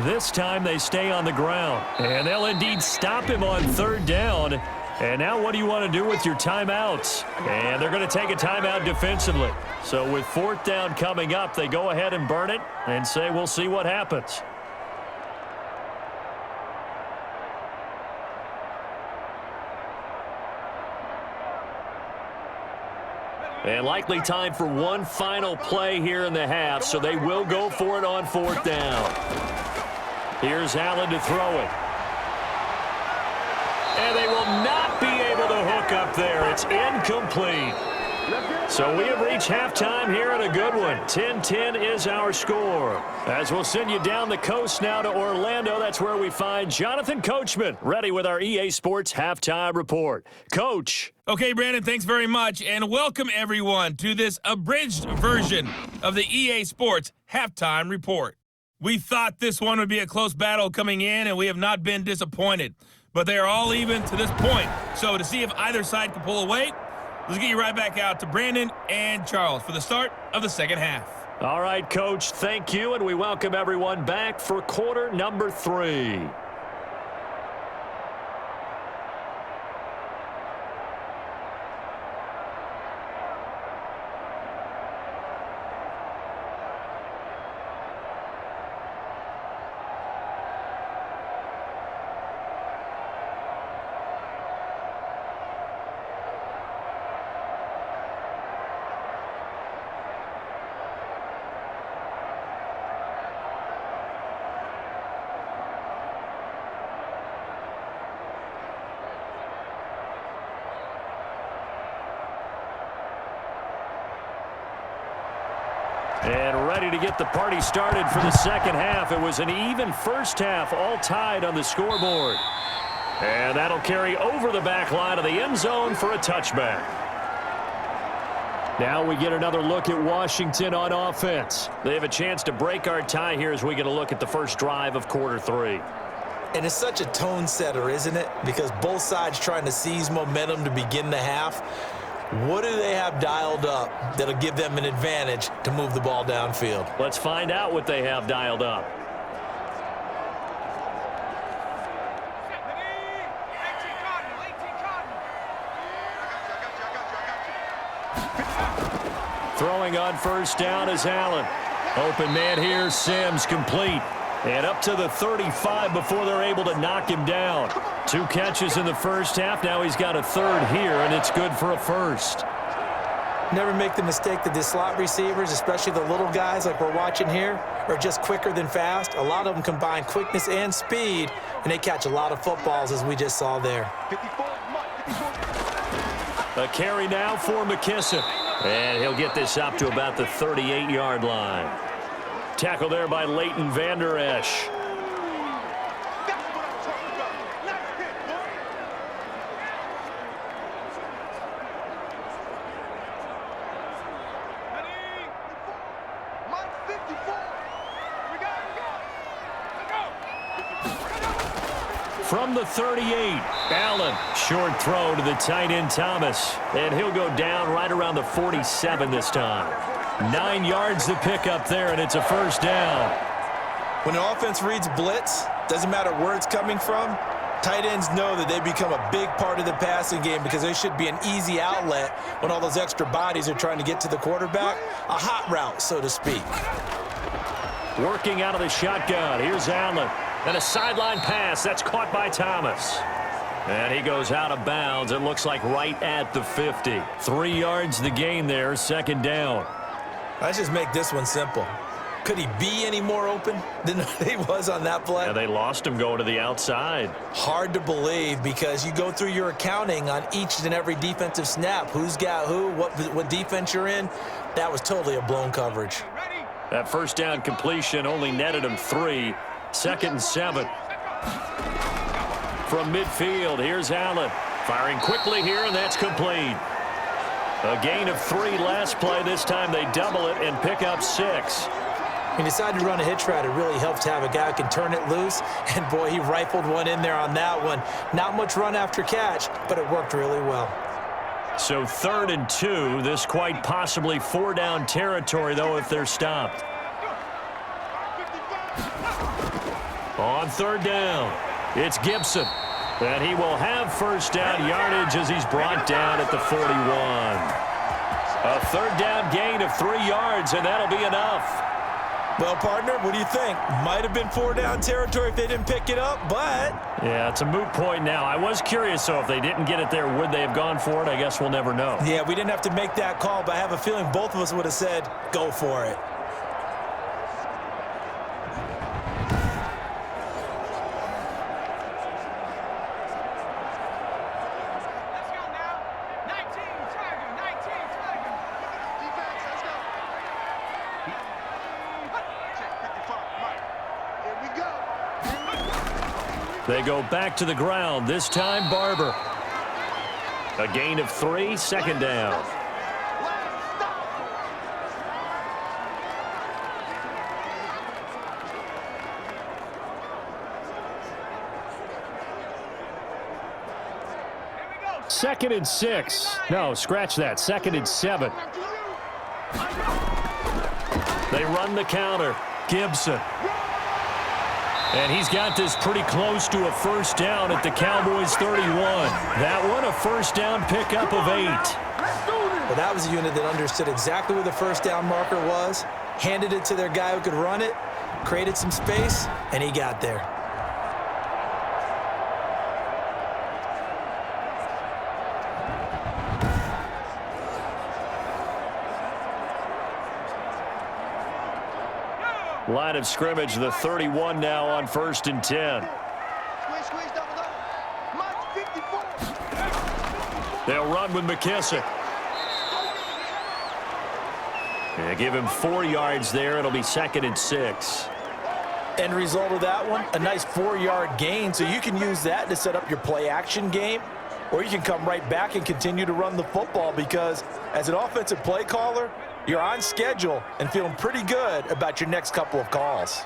This time they stay on the ground. And they'll indeed stop him on 3rd down. And now what do you want to do with your timeouts? And they're going to take a timeout defensively. So with 4th down coming up, they go ahead and burn it and say we'll see what happens. And likely time for one final play here in the half, so they will go for it on 4th down. Here's Allen to throw it. And they will not be able to hook up there. It's incomplete. So we have reached halftime here in a good one. 10-10 is our score. As we'll send you down the coast now to Orlando, that's where we find Jonathan Coachman, ready with our EA Sports Halftime Report. Coach. Okay, Brandon, thanks very much, and welcome everyone to this abridged version of the EA Sports Halftime Report. We thought this one would be a close battle coming in, and we have not been disappointed. But they are all even to this point. So to see if either side can pull away, let's get you right back out to Brandon and Charles for the start of the second half. All right, Coach, thank you, and we welcome everyone back for quarter number 3. And ready to get the party started for the second half. It was an even first half, all tied on the scoreboard. And that'll carry over the back line of the end zone for a touchback. Now we get another look at Washington on offense. They have a chance to break our tie here as we get a look at the first drive of quarter 3. And it's such a tone setter, isn't it? Because both sides trying to seize momentum to begin the half. What do they have dialed up that'll give them an advantage to move the ball downfield? Let's find out what they have dialed up. Throwing on first down is Allen. Open man here, Sims complete. And up to the 35 before they're able to knock him down. 2 catches in the first half. Now he's got a 3rd here, and it's good for a 1st. Never make the mistake that the slot receivers, especially the little guys like we're watching here, are just quicker than fast. A lot of them combine quickness and speed, and they catch a lot of footballs, as we just saw there. A carry now for McKissick. And he'll get this up to about the 38-yard line. Tackle there by Leighton Vander Esch. From the 38, Allen, short throw to the tight end Thomas, and he'll go down right around the 47 this time. 9 yards to pick up there, and it's a first down. When an offense reads blitz, doesn't matter where it's coming from, tight ends know that they become a big part of the passing game because they should be an easy outlet when all those extra bodies are trying to get to the quarterback. A hot route, so to speak. Working out of the shotgun, here's Allen. And a sideline pass, that's caught by Thomas. And he goes out of bounds, it looks like right at the 50. 3 yards the gain there, second down. Let's just make this one simple. Could he be any more open than he was on that play? Yeah, they lost him going to the outside. Hard to believe because you go through your accounting on each and every defensive snap. Who's got who, what defense you're in. That was totally a blown coverage. That first down completion only netted him 3. 2nd and 7. From midfield, here's Allen. Firing quickly here, and that's complete. A gain of 3 last play. This time they double it and pick up 6. He decided to run a hitch route. It really helps to have a guy who can turn it loose. And, boy, he rifled one in there on that one. Not much run after catch, but it worked really well. So 3rd and 2. This quite possibly 4-down territory, though, if they're stopped. On 3rd down, it's Gibson. And he will have first down yardage as he's brought down at the 41. A 3rd down gain of 3 yards, and that'll be enough. Well, partner, what do you think? Might have been 4-down territory if they didn't pick it up, but... Yeah, it's a moot point now. I was curious, so if they didn't get it there, would they have gone for it? I guess we'll never know. Yeah, we didn't have to make that call, but I have a feeling both of us would have said, go for it. They go back to the ground, this time Barber. A gain of 3, 2nd down. Second and 6. No, scratch that. 2nd and 7. They run the counter. Gibson. And he's got this pretty close to a first down at the Cowboys 31. That one, a first down pickup of 8. Well, that was a unit that understood exactly where the first down marker was, handed it to their guy who could run it, created some space, and he got there. Line of scrimmage, the 31 now on 1st and 10. They'll run with McKissick. They give him 4 yards there. It'll be 2nd and 6. End result of that one, a nice 4-yard gain, so you can use that to set up your play-action game, or you can come right back and continue to run the football because as an offensive play caller, you're on schedule and feeling pretty good about your next couple of calls.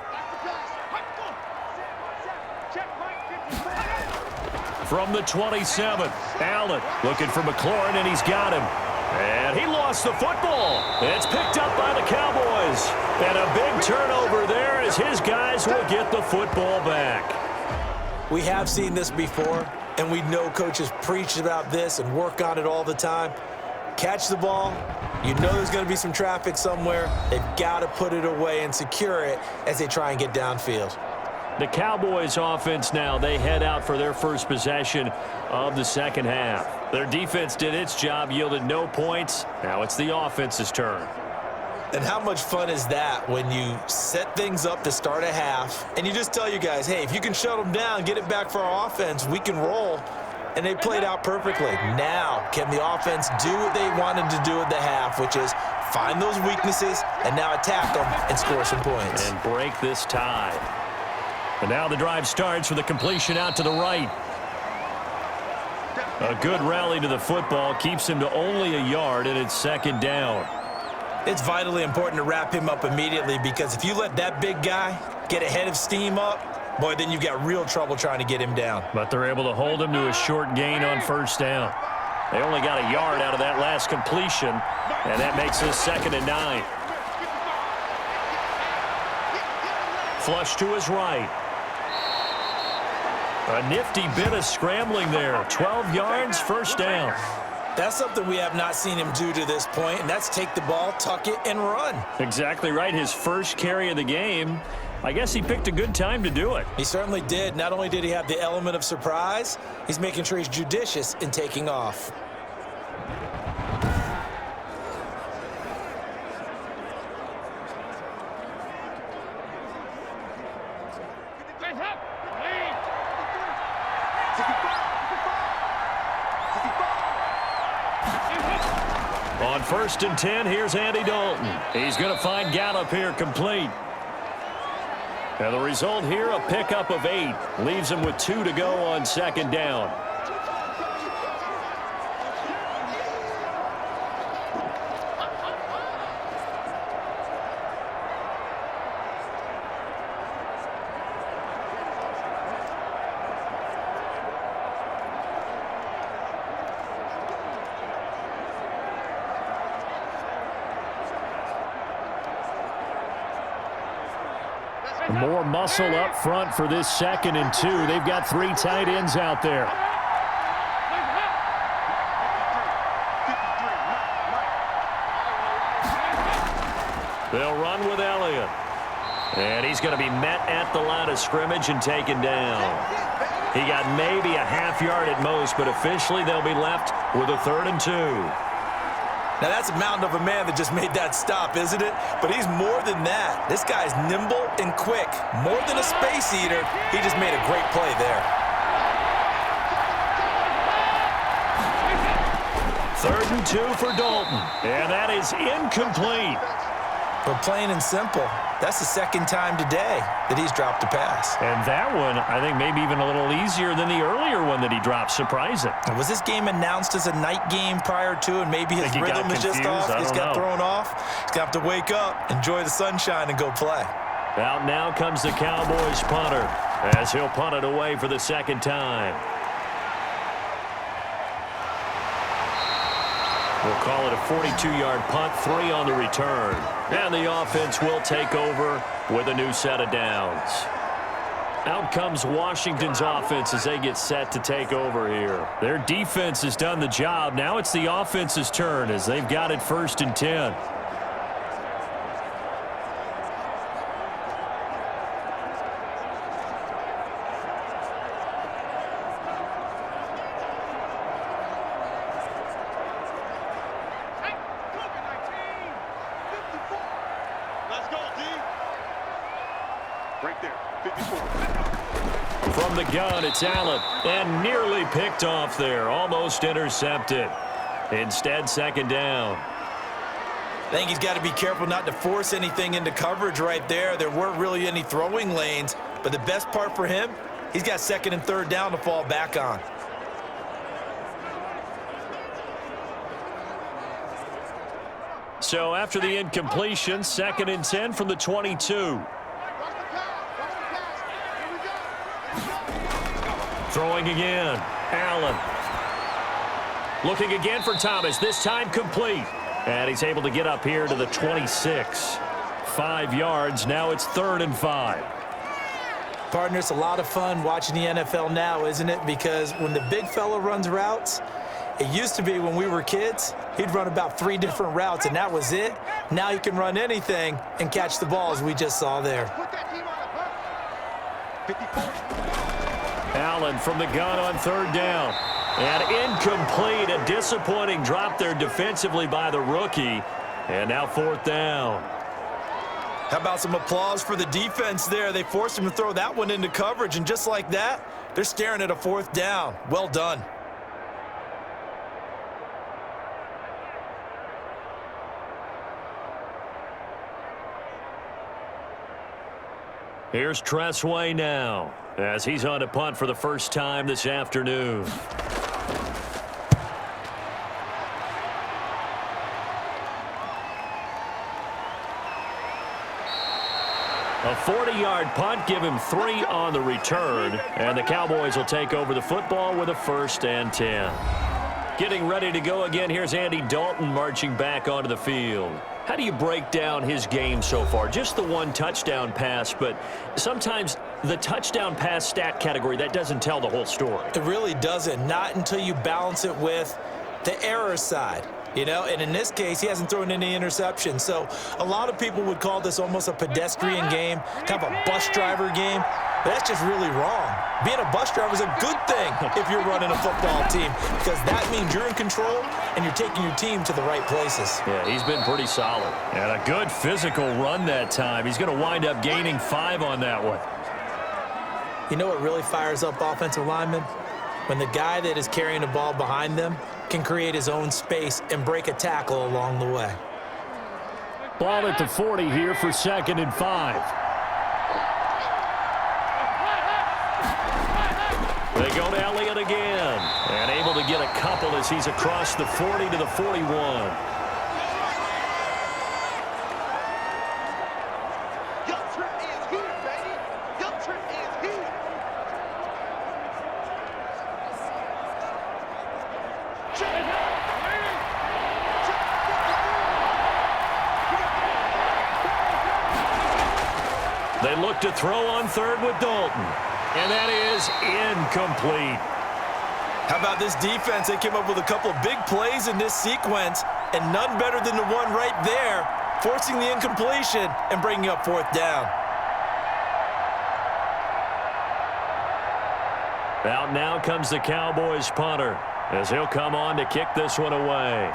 From the 27, Allen looking for McLaurin, and he's got him. And he lost the football. It's picked up by the Cowboys. And a big turnover there as his guys will get the football back. We have seen this before, and we know coaches preach about this and work on it all the time. Catch the ball. You know there's going to be some traffic somewhere. They've got to put it away and secure it as they try and get downfield. The Cowboys offense now, they head out for their first possession of the second half. Their defense did its job, yielded no points. Now it's the offense's turn. And how much fun is that when you set things up to start a half and you just tell your guys, hey, if you can shut them down, get it back for our offense, we can roll. and they played out perfectly. Now, can the offense do what they wanted to do at the half, which is find those weaknesses and now attack them and score some points. And break this tie. And now the drive starts with a completion out to the right. A good rally to the football keeps him to only a yard, and it's second down. It's vitally important to wrap him up immediately, because if you let that big guy get a head of steam up, boy, then you've got real trouble trying to get him down. But they're able to hold him to a short gain on first down. They only got a yard out of that last completion, and that makes this 2nd and 9. Flush to his right. A nifty bit of scrambling there. 12 yards, first down. That's something we have not seen him do to this point, and that's take the ball, tuck it, and run. Exactly right. His first carry of the game. I guess he picked a good time to do it. He certainly did. Not only did he have the element of surprise, he's making sure he's judicious in taking off. On 1st and 10, here's Andy Dalton. He's going to find Gallup here complete. And the result here, a pickup of 8. Leaves him with 2 to go on 2nd down. More muscle up front for this 2nd and 2. They've got 3 tight ends out there. They'll run with Elliott. And he's going to be met at the line of scrimmage and taken down. He got maybe a half yard at most, but officially they'll be left with a 3rd and 2. Now, that's a mountain of a man that just made that stop, isn't it? But he's more than that. This guy's nimble and quick. More than a space eater, he just made a great play there. 3rd and 2 for Dalton. And that is incomplete. But plain and simple, that's the 2nd time today that he's dropped a pass. And that one, I think, maybe even a little easier than the earlier one that he dropped. Surprising. Was this game announced as a night game prior to, and maybe his rhythm is just off? He's got thrown off. He's going to have to wake up, enjoy the sunshine, and go play. Out now comes the Cowboys punter as he'll punt it away for the 2nd time. We'll call it a 42-yard punt, 3 on the return. And the offense will take over with a new set of downs. Out comes Washington's offense as they get set to take over here. Their defense has done the job. Now it's the offense's turn as they've got it 1st and 10. From the gun, it's Allen, and nearly picked off there, almost intercepted. Instead, 2nd down. I think he's got to be careful not to force anything into coverage right there. There weren't really any throwing lanes, but the best part for him, he's got 2nd and 3rd down to fall back on. So after the incompletion, 2nd and 10 from the 22. Throwing again, Allen. Looking again for Thomas, this time complete. And he's able to get up here to the 26. 5 yards, now it's 3rd and 5. Partner, it's a lot of fun watching the NFL now, isn't it? Because when the big fella runs routes, it used to be when we were kids, he'd run about 3 different routes, and that was it. Now you can run anything and catch the ball, as we just saw there. Allen from the gun on 3rd down. And incomplete. A disappointing drop there defensively by the rookie. And now 4th down. How about some applause for the defense there? They forced him to throw that one into coverage, and just like that, they're staring at a 4th down. Well done. Here's Tressway now as he's on to punt for the first time this afternoon. A 40-yard punt, give him 3 on the return, and the Cowboys will take over the football with a 1st and 10. Getting ready to go again, here's Andy Dalton marching back onto the field. How do you break down his game so far? Just the 1 touchdown pass, but sometimes the touchdown pass stat category, that doesn't tell the whole story. It really doesn't, not until you balance it with the error side. You know, and in this case, he hasn't thrown any interceptions. So a lot of people would call this almost a pedestrian game, kind of a bus driver game. But that's just really wrong. Being a bus driver is a good thing if you're running a football team, because that means you're in control and you're taking your team to the right places. Yeah, he's been pretty solid. And a good physical run that time. He's going to wind up gaining 5 on that one. You know what really fires up offensive linemen? When the guy that is carrying the ball behind them can create his own space and break a tackle along the way. Ball at the 40 here for 2nd and 5. They go to Elliott again, and able to get a couple as he's across the 40 to the 41. They look to throw on 3rd with Dalton. And that is incomplete. How about this defense? They came up with a couple of big plays in this sequence, and none better than the one right there, forcing the incompletion and bringing up 4th down. Out now comes the Cowboys punter as he'll come on to kick this one away.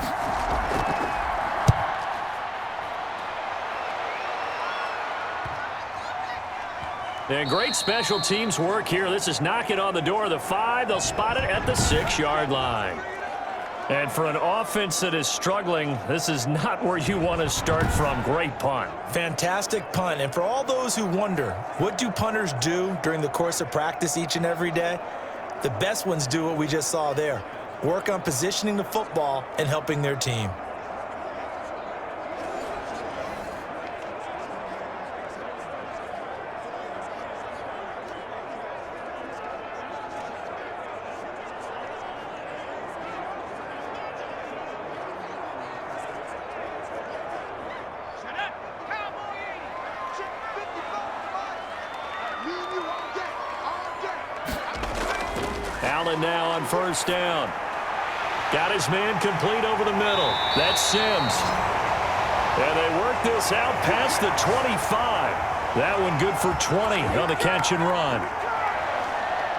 And great special teams work here. This is knocking on the door of the 5. They'll spot it at the 6-yard line. And for an offense that is struggling, this is not where you want to start from. Great punt. Fantastic punt. And for all those who wonder, what do punters do during the course of practice each and every day? The best ones do what we just saw there. Work on positioning the football and helping their team. Allen now on 1st down. Got his man complete over the middle. That's Sims. And they work this out past the 25. That one good for 20 on the catch and run.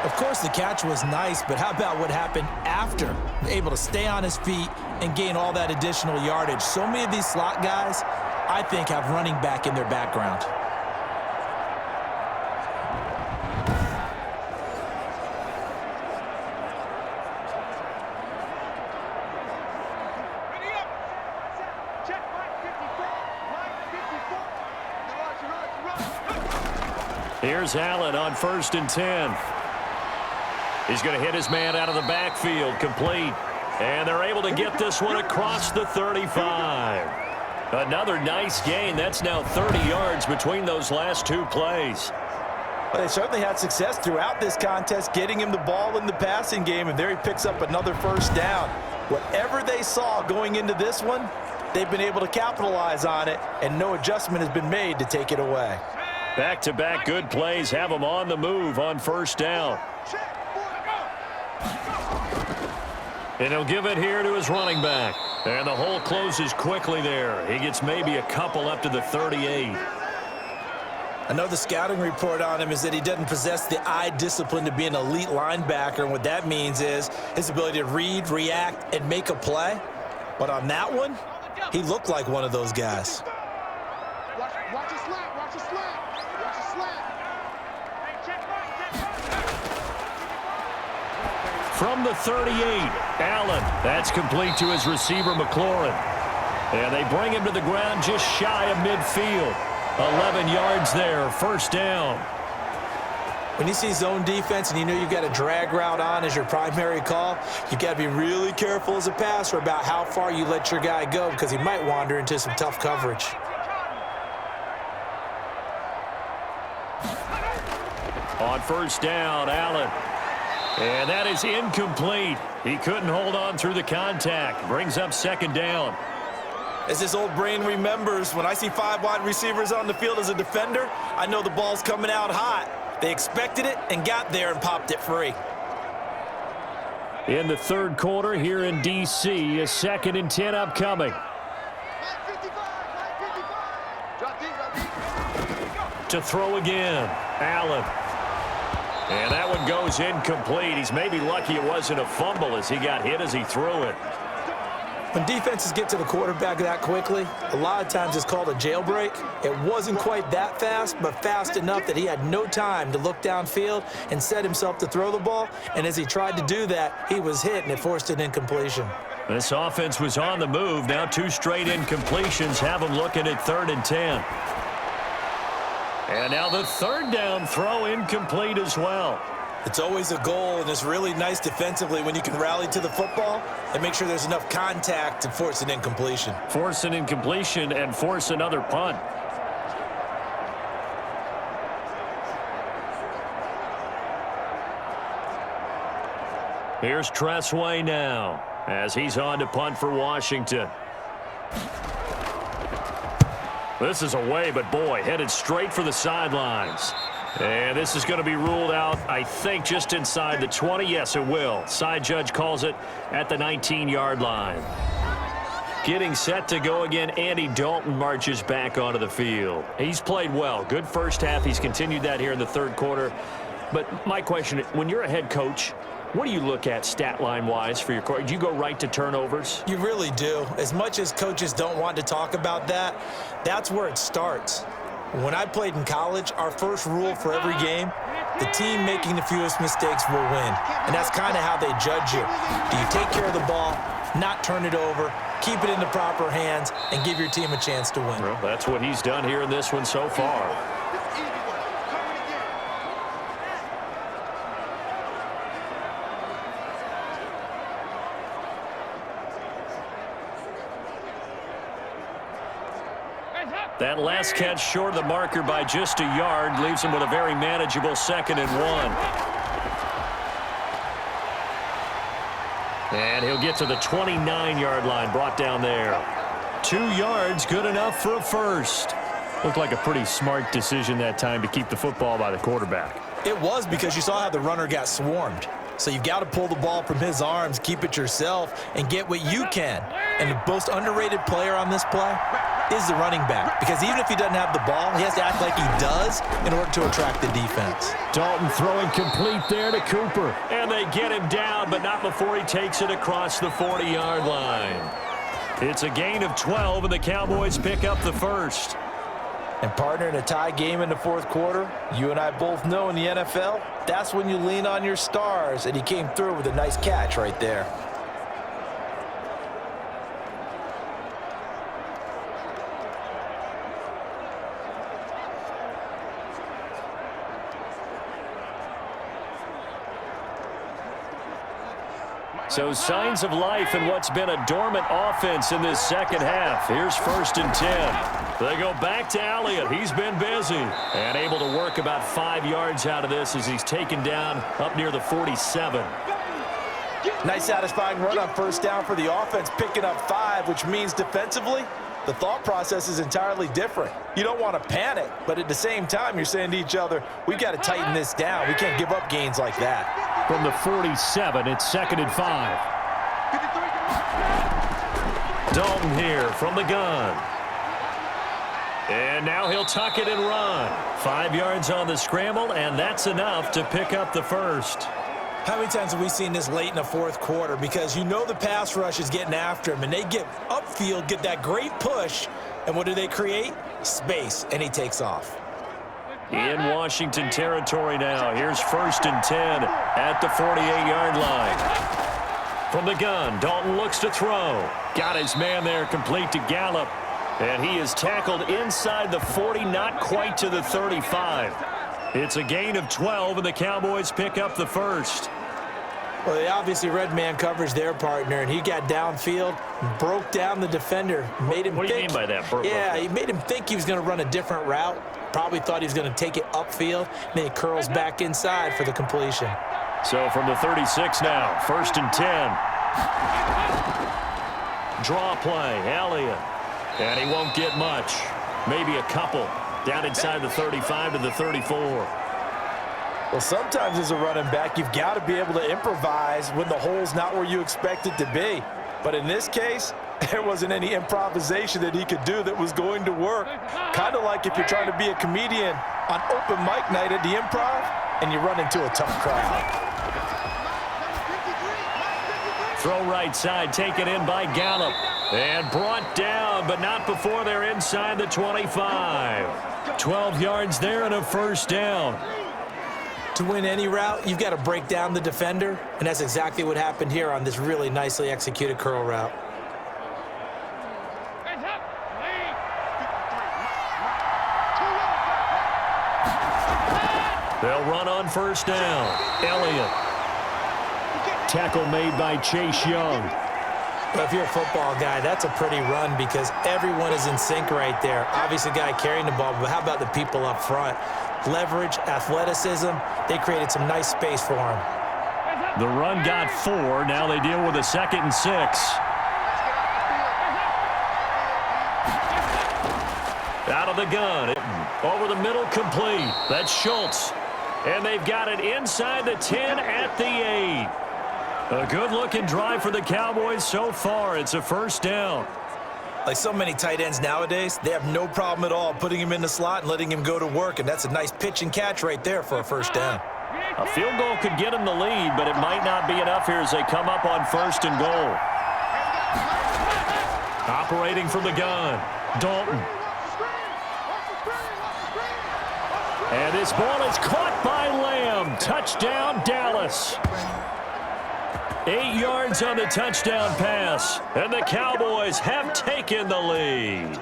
Of course, the catch was nice, but how about what happened after? Able to stay on his feet and gain all that additional yardage. So many of these slot guys, I think, have running back in their background. Here's Allen on 1st and 10. He's going to hit his man out of the backfield, complete. And they're able to get this one across the 35. Another nice gain. That's now 30 yards between those last 2 plays. Well, they certainly had success throughout this contest, getting him the ball in the passing game, and there he picks up another 1st down. Whatever they saw going into this one, they've been able to capitalize on it, and no adjustment has been made to take it away. Back-to-back good plays have them on the move on 1st down. And he'll give it here to his running back. And the hole closes quickly there. He gets maybe a couple up to the 38. I know the scouting report on him is that he doesn't possess the eye discipline to be an elite linebacker, and what that means is his ability to read, react, and make a play. But on that one, he looked like one of those guys. Watch a slant, watch a slant, watch a slant. From the 38, Allen. That's complete to his receiver, McLaurin. And they bring him to the ground just shy of midfield. 11 yards there, first down. When you see zone defense and you know you've got a drag route on as your primary call, you got to be really careful as a passer about how far you let your guy go because he might wander into some tough coverage. On first down, Allen. And that is incomplete. He couldn't hold on through the contact. Brings up second down. As this old brain remembers, when I see 5 wide receivers on the field as a defender, I know the ball's coming out hot. They expected it and got there and popped it free. In the third quarter here in D.C., a 2nd and 10 upcoming. 955. To throw again, Allen. And that one goes incomplete. He's maybe lucky it wasn't a fumble as he got hit as he threw it. When defenses get to the quarterback that quickly, a lot of times it's called a jailbreak. It wasn't quite that fast, but fast enough that he had no time to look downfield and set himself to throw the ball. And as he tried to do that, he was hit, and it forced an incompletion. This offense was on the move. Now 2 straight incompletions have them looking at 3rd and 10. And now the 3rd down throw incomplete as well. It's always a goal, and it's really nice defensively when you can rally to the football and make sure there's enough contact to force an incompletion. Force an incompletion and force another punt. Here's Tressway now as he's on to punt for Washington. This is away, but boy, headed straight for the sidelines. And this is going to be ruled out, I think, just inside the 20. Yes, it will. Side judge calls it at the 19-yard line. Getting set to go again, Andy Dalton marches back onto the field. He's played well. Good first half. He's continued that here in the third quarter. But my question, when you're a head coach, what do you look at stat line-wise for your coach? Do you go right to turnovers? You really do. As much as coaches don't want to talk about that, that's where it starts. When I played in college, our first rule for every game, the team making the fewest mistakes will win. And that's kind of how they judge you. Do you take care of the ball, not turn it over, keep it in the proper hands, and give your team a chance to win? Well, that's what he's done here in this one so far. That last catch short of the marker by just a yard leaves him with a very manageable 2nd and 1. And he'll get to the 29-yard line, brought down there. 2 yards, good enough for a first. Looked like a pretty smart decision that time to keep the football by the quarterback. It was, because you saw how the runner got swarmed. So you've got to pull the ball from his arms, keep it yourself, and get what you can. And the most underrated player on this play is the running back, because even if he doesn't have the ball, he has to act like he does in order to attract the defense. Dalton throwing complete there to Cooper. And they get him down, but not before he takes it across the 40-yard line. It's a gain of 12, and the Cowboys pick up the first. And partner, in a tie game in the fourth quarter, you and I both know in the NFL, that's when you lean on your stars, and he came through with a nice catch right there. So signs of life in what's been a dormant offense in this second half. Here's 1st and 10. They go back to Elliott. He's been busy and able to work about 5 yards out of this as he's taken down up near the 47. Nice satisfying run on first down for the offense, picking up 5, which means defensively, the thought process is entirely different. You don't want to panic, but at the same time, you're saying to each other, we've got to tighten this down. We can't give up gains like that. From the 47, it's 2nd and 5. Dalton here from the gun. And now he'll tuck it and run. 5 yards on the scramble, and that's enough to pick up the first. How many times have we seen this late in the fourth quarter? Because you know the pass rush is getting after him, and they get upfield, get that great push, and what do they create? Space, and he takes off. In Washington territory now. Here's 1st and 10 at the 48-yard line. From the gun, Dalton looks to throw. Got his man there, complete to Gallup. And he is tackled inside the 40, not quite to the 35. It's a gain of 12, and the Cowboys pick up the first. Well, they obviously read man coverage their partner, and he got downfield, broke down the defender, made him What do you mean by that? Yeah, he made him think he was going to run a different route. Probably thought he was going to take it upfield, and then he curls back inside for the completion. So from the 36 now, 1st and 10. Draw play, Elliott. And he won't get much. Maybe a couple. Down inside the 35 to the 34. Well, sometimes as a running back, you've got to be able to improvise when the hole's not where you expect it to be. But in this case, there wasn't any improvisation that he could do that was going to work. Kind of like if you're trying to be a comedian on open mic night at the Improv and you run into a tough crowd. Throw right side, taken in by Gallup. And brought down, but not before they're inside the 25. 12 yards there and a first down. To win any route, you've got to break down the defender, and that's exactly what happened here on this really nicely executed curl route. They'll run on first down. Elliott. Tackle made by Chase Young. But if you're a football guy, that's a pretty run because everyone is in sync right there. Obviously, the guy carrying the ball, but how about the people up front? Leverage, athleticism, they created some nice space for him. The run got 4. Now they deal with a 2nd and 6. Out of the gun. Over the middle, complete. That's Schultz. And they've got it inside the 10 at the 8. A good-looking drive for the Cowboys so far. It's a first down. Like so many tight ends nowadays, they have no problem at all putting him in the slot and letting him go to work, and that's a nice pitch and catch right there for a first down. A field goal could get him the lead, but it might not be enough here as they come up on 1st and goal. Operating from the gun, Dalton. And this ball is caught by Lamb. Touchdown, Dallas. 8 yards on the touchdown pass, and the Cowboys have taken the lead.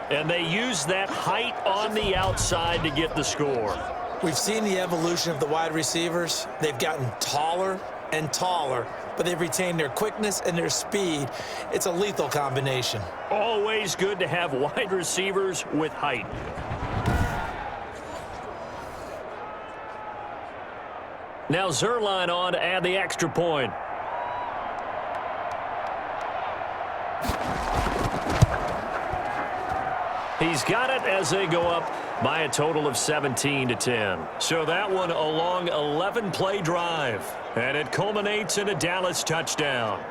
And they use that height on the outside to get the score. We've seen the evolution of the wide receivers. They've gotten taller and taller, but they've retained their quickness and their speed. It's a lethal combination. Always good to have wide receivers with height. Now Zerline on to add the extra point. He's got it as they go up by a total of 17-10. So that one a long 11-play drive. And it culminates in a Dallas touchdown.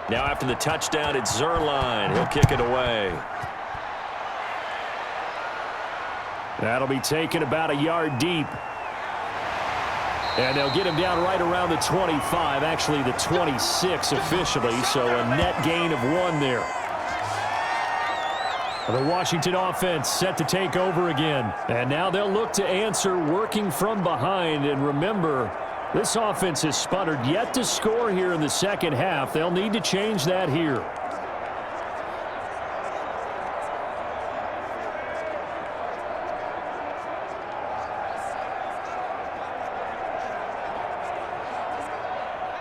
Now after the touchdown, it's Zerline. He'll kick it away. That'll be taken about a yard deep. And they'll get him down right around the 25, actually the 26 officially, so a net gain of 1 there. The Washington offense set to take over again. And now they'll look to answer working from behind. And remember, this offense has sputtered yet to score here in the second half. They'll need to change that here. Let's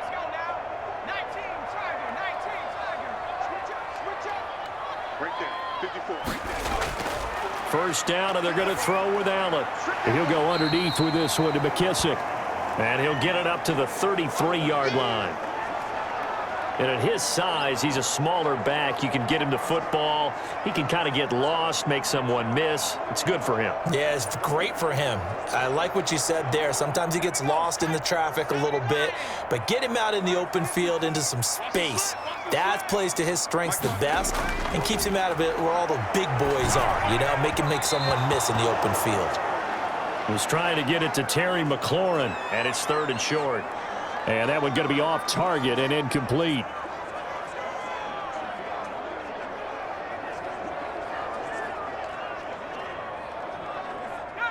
go now. 19, Tiger, 19, Tiger. Switch up. Right there, 54, right there. First down, and they're going to throw with Allen. And he'll go underneath with this one to McKissick. And he'll get it up to the 33-yard line. And at his size, he's a smaller back. You can get him the football. He can kind of get lost, make someone miss. It's good for him. Yeah, it's great for him. I like what you said there. Sometimes he gets lost in the traffic a little bit, but get him out in the open field into some space. That plays to his strengths the best and keeps him out of it where all the big boys are, you know, make him make someone miss in the open field. He was trying to get it to Terry McLaurin, and it's 3rd and short. And that one going to be off target and incomplete.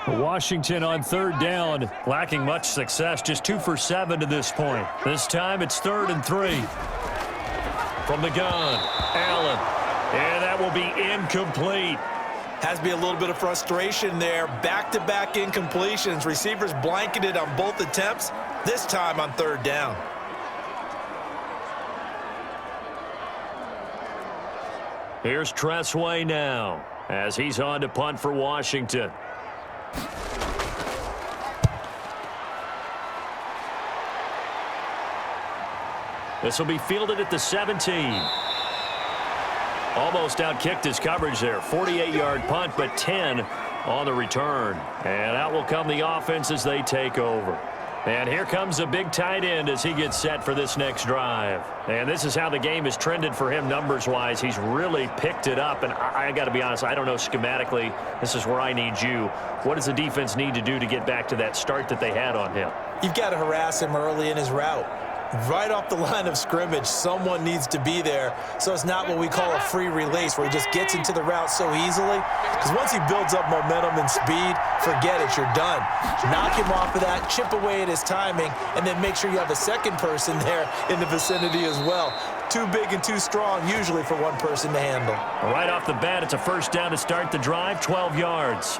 Washington on 3rd down, lacking much success, just 2 for 7 to this point. This time it's 3rd and 3. From the gun, Allen, and that will be incomplete. Has to be a little bit of frustration there. Back-to-back incompletions. Receivers blanketed on both attempts, this time on 3rd down. Here's Tressway now as he's on to punt for Washington. This will be fielded at the 17. Almost outkicked his coverage there. 48-yard punt, but 10 on the return. And out will come the offense as they take over. And here comes a big tight end as he gets set for this next drive. And this is how the game has trended for him numbers-wise. He's really picked it up. And I got to be honest, I don't know schematically. This is where I need you. What does the defense need to do to get back to that start that they had on him? You've got to harass him early in his route. Right off the line of scrimmage, someone needs to be there, so it's not what we call a free release where he just gets into the route so easily. Because once he builds up momentum and speed, forget it, you're done. Knock him off of that, chip away at his timing, and then make sure you have a second person there in the vicinity as well. Too big and too strong usually for one person to handle. Right off the bat, it's a 1st down to start the drive, 12 yards.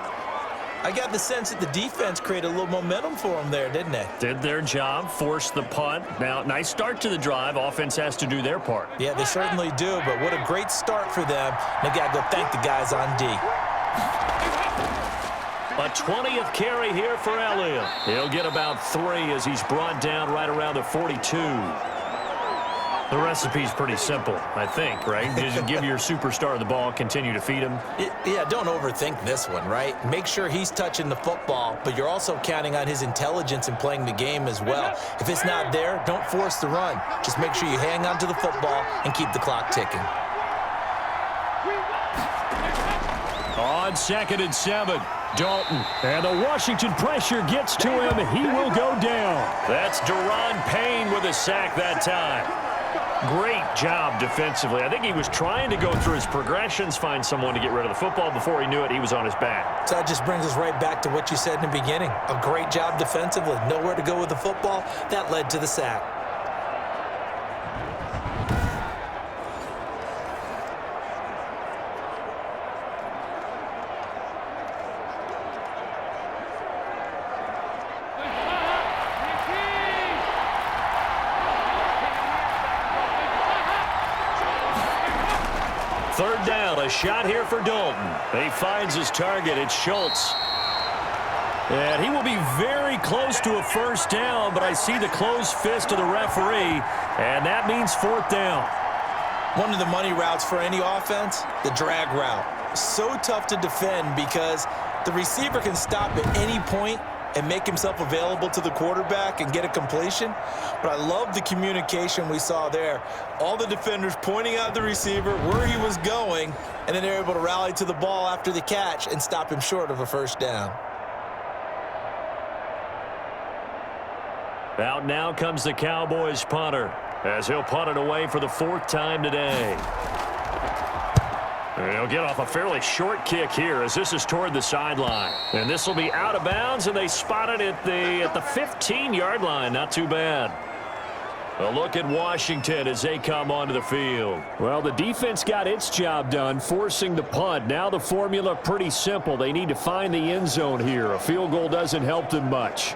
I got the sense that the defense created a little momentum for them there, didn't they? Did their job, forced the punt. Now, nice start to the drive. Offense has to do their part. Yeah, they certainly do, but what a great start for them. They got to go thank the guys on D. A 20th carry here for Elliott. He'll get about 3 as he's brought down right around the 42. The recipe's pretty simple, I think, right? Just give your superstar the ball, continue to feed him. Yeah, don't overthink this one, right? Make sure he's touching the football, but you're also counting on his intelligence in playing the game as well. If it's not there, don't force the run. Just make sure you hang on to the football and keep the clock ticking. On 2nd and 7, Dalton. And the Washington pressure gets to him. He will go down. That's Deron Payne with a sack that time. Great job defensively. I think he was trying to go through his progressions, find someone to get rid of the football. Before he knew it, he was on his back. So that just brings us right back to what you said in the beginning. A great job defensively. Nowhere to go with the football. That led to the sack. Third down, a shot here for Dalton. He finds his target. It's Schultz. And he will be very close to a 1st down, but I see the closed fist of the referee, and that means 4th down. One of the money routes for any offense, the drag route. So tough to defend because the receiver can stop at any point and make himself available to the quarterback and get a completion. But I love the communication we saw there. All the defenders pointing out the receiver, where he was going, and then they're able to rally to the ball after the catch and stop him short of a 1st down. Out now comes the Cowboys punter as he'll punt it away for the 4th time today. He'll get off a fairly short kick here as this is toward the sideline. And this will be out of bounds, and they spot it at the 15-yard line. Not too bad. A look at Washington as they come onto the field. Well, the defense got its job done, forcing the punt. Now the formula pretty simple. They need to find the end zone here. A field goal doesn't help them much.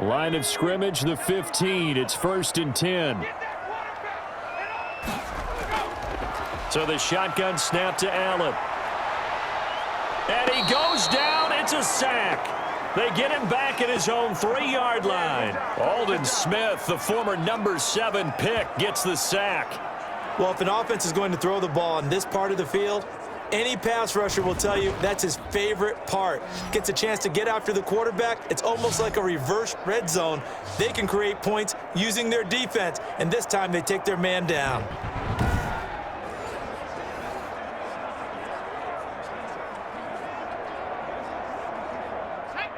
Line of scrimmage, the 15. It's 1st and 10. So the shotgun snap to Allen. And he goes down. It's a sack. They get him back at his own 3-yard line. Aldon Smith, the former number 7 pick, gets the sack. Well, if an offense is going to throw the ball in this part of the field, any pass rusher will tell you that's his favorite part. Gets a chance to get after the quarterback. It's almost like a reverse red zone. They can create points using their defense, and this time they take their man down.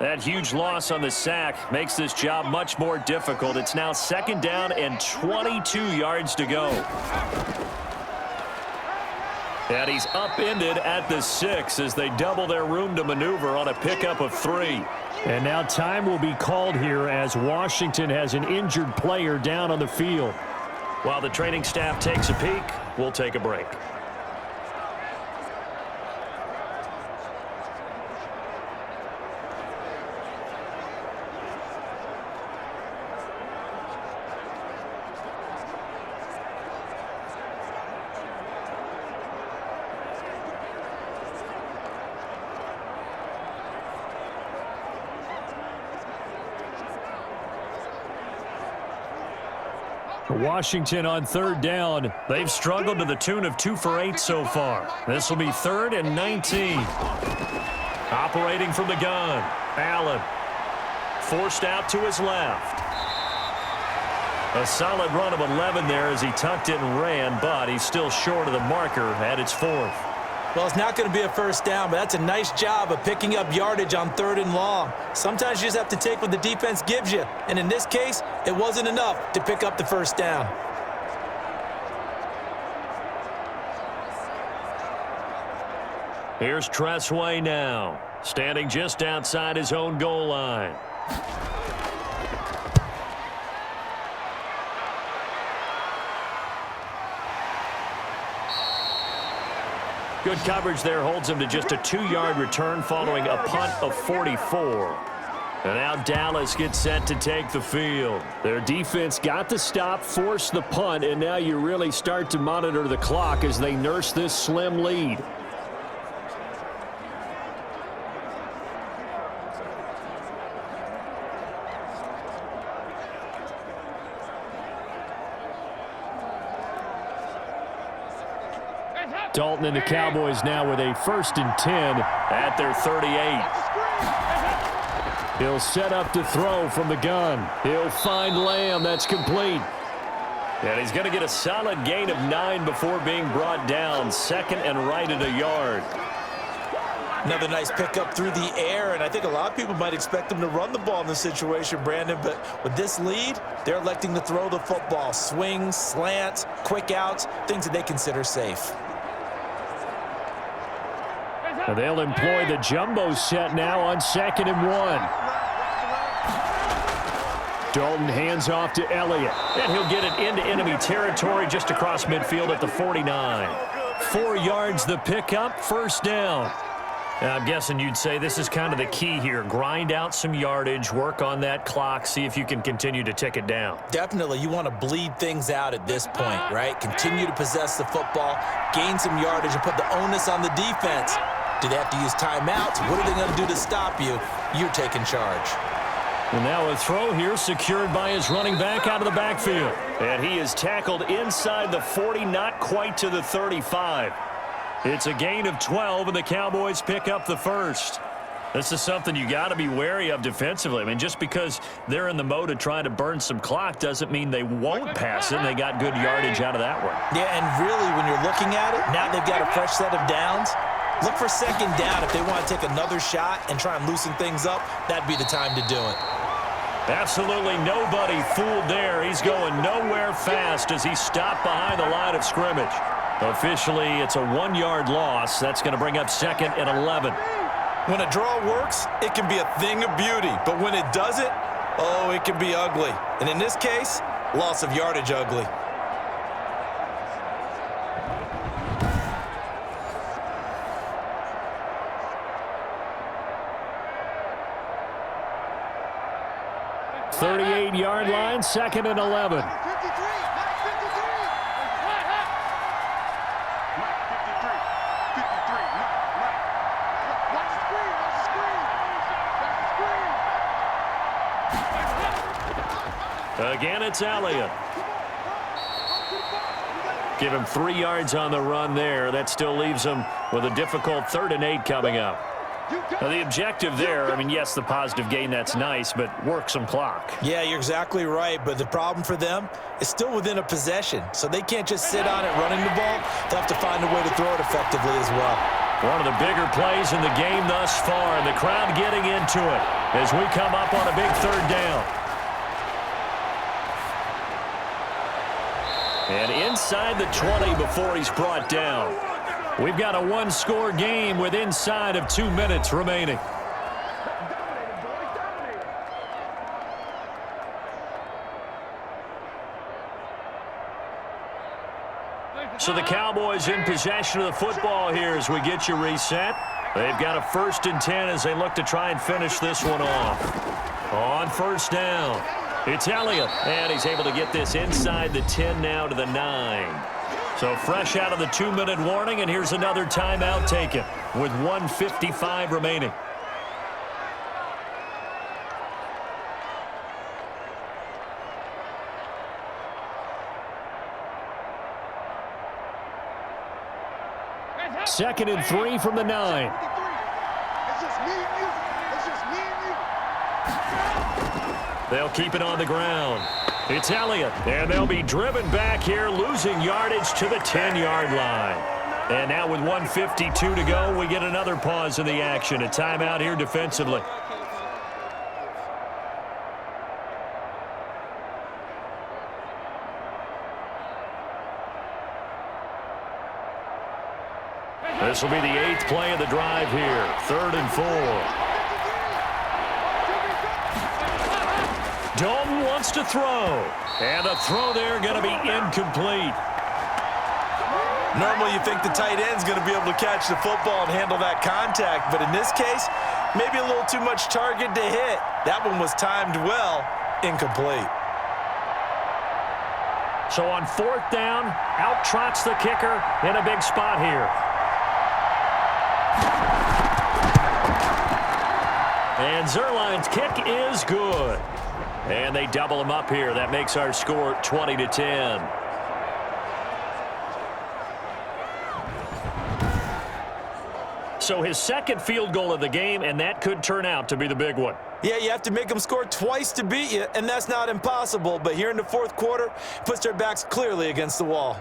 That huge loss on the sack makes this job much more difficult. It's now 2nd down and 22 yards to go. And he's upended at the 6 as they double their room to maneuver on a pickup of 3. And now time will be called here as Washington has an injured player down on the field. While the training staff takes a peek, we'll take a break. Washington on 3rd down. They've struggled to the tune of 2 for 8 so far. This will be 3rd and 19. Operating from the gun, Allen. Forced out to his left. A solid run of 11 there as he tucked it and ran, but he's still short of the marker at its 4th. Well, it's not going to be a first down, but that's a nice job of picking up yardage on 3rd and long. Sometimes you just have to take what the defense gives you, and in this case, it wasn't enough to pick up the first down. Here's Tressway now, standing just outside his own goal line. Good coverage there holds him to just a 2-yard return following a punt of 44. And now Dallas gets set to take the field. Their defense got the stop, forced the punt, and now you really start to monitor the clock as they nurse this slim lead. Dalton and the Cowboys now with a 1st and 10 at their 38. He'll set up to throw from the gun. He'll find Lamb. That's complete. And he's going to get a solid gain of 9 before being brought down. 2nd and right at a yard. Another nice pickup through the air, and I think a lot of people might expect them to run the ball in this situation, Brandon, but with this lead, they're electing to throw the football. Swings, slants, quick outs, things that they consider safe. And they'll employ the jumbo set now on 2nd and 1. Dalton hands off to Elliott. And he'll get it into enemy territory just across midfield at the 49. 4 yards the pickup, 1st down. I'm guessing you'd say this is kind of the key here. Grind out some yardage, work on that clock, see if you can continue to tick it down. Definitely, you want to bleed things out at this point, right? Continue to possess the football, gain some yardage, and put the onus on the defense. Do they have to use timeouts? What are they going to do to stop you? You're taking charge. And now a throw here secured by his running back out of the backfield. And he is tackled inside the 40, not quite to the 35. It's a gain of 12, and the Cowboys pick up the 1st. This is something you got to be wary of defensively. I mean, just because they're in the mode of trying to burn some clock doesn't mean they won't pass it. They got good yardage out of that one. Yeah, and really, when you're looking at it, now they've got a fresh set of downs. Look for 2nd down if they want to take another shot and try and loosen things up. That'd be the time to do it. Absolutely nobody fooled there. He's going nowhere fast as he stopped behind the line of scrimmage. Officially, it's a 1-yard loss. That's going to bring up 2nd and 11. When a draw works, it can be a thing of beauty. But when it doesn't, oh, it can be ugly. And in this case, loss of yardage ugly. Yard line, 2nd and 11. Again, it's Elliott. Give him 3 yards on the run there. That still leaves him with a difficult 3rd and 8 coming up. Now, the objective there, I mean, yes, the positive gain, that's nice, but work some clock. Yeah, you're exactly right, but the problem for them is still within a possession, so they can't just sit on it running the ball. They'll have to find a way to throw it effectively as well. One of the bigger plays in the game thus far, and the crowd getting into it as we come up on a big 3rd down. And inside the 20 before he's brought down. We've got a 1-score game with inside of 2 minutes remaining. So the Cowboys in possession of the football here as we get you reset. They've got a 1st and 10 as they look to try and finish this one off. On 1st down, it's Elliott, and he's able to get this inside the 10 now to the 9. So fresh out of the 2-minute warning, and here's another timeout taken with 1:55 remaining. Second and 3 from the 9. They'll keep it on the ground. It's Elliott, and they'll be driven back here, losing yardage to the 10-yard line. And now with 1:52 to go, we get another pause in the action. A timeout here defensively. This will be the 8th play of the drive here. 3rd and 4. Dalton wants to throw. And the throw there going to be incomplete. Normally you think the tight end's going to be able to catch the football and handle that contact, but in this case, maybe a little too much target to hit. That one was timed well, incomplete. So on 4th down, out trots the kicker in a big spot here. And Zerline's kick is good. And they double him up here. That makes our score 20-10. So his 2nd field goal of the game, and that could turn out to be the big one. Yeah, you have to make them score twice to beat you, and that's not impossible. But here in the 4th quarter, puts their backs clearly against the wall.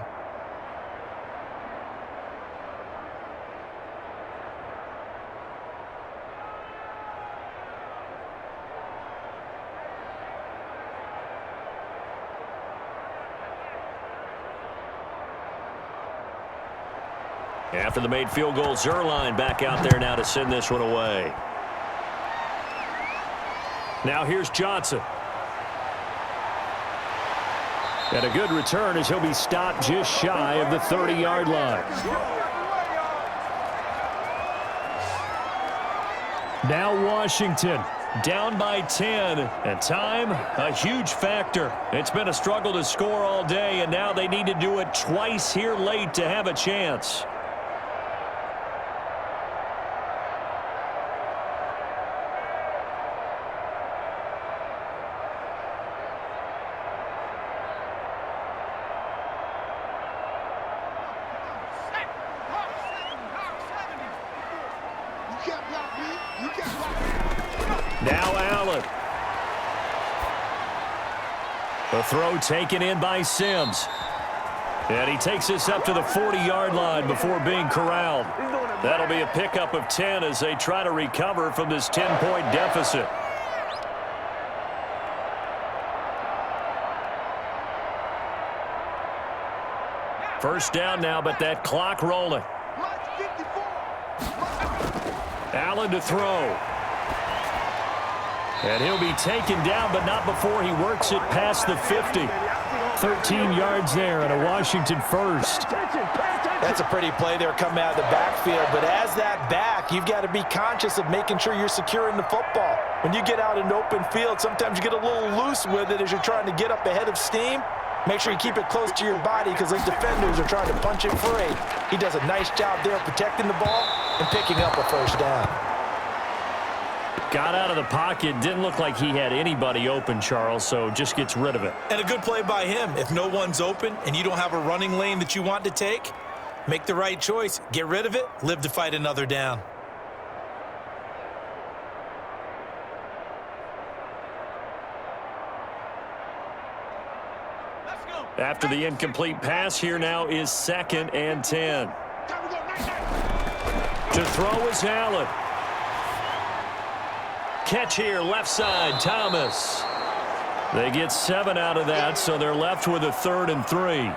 After the made field goal, Zerline back out there now to send this one away. Now here's Johnson. And a good return as he'll be stopped just shy of the 30-yard line. Now Washington down by 10, and time a huge factor. It's been a struggle to score all day, and now they need to do it twice here late to have a chance. Now Allen. The throw taken in by Sims. And he takes this up to the 40-yard line before being corralled. That'll be a pickup of 10 as they try to recover from this 10-point deficit. First down now, but that clock rolling. Allen to throw. And he'll be taken down, but not before he works it past the 50. 13 yards there and a Washington first. That's a pretty play there coming out of the backfield, but as that back, you've got to be conscious of making sure you're securing the football. When you get out in open field, sometimes you get a little loose with it as you're trying to get up ahead of steam. Make sure you keep it close to your body because those defenders are trying to punch it free. He does a nice job there protecting the ball and picking up a first down. Got out of the pocket. Didn't look like he had anybody open, Charles, so just gets rid of it. And a good play by him. If no one's open and you don't have a running lane that you want to take, make the right choice. Get rid of it. Live to fight another down. After the incomplete pass, here now is 2nd and 10. To throw is Allen. Catch here, left side, Thomas. They get 7 out of that, so they're left with a 3rd and 3.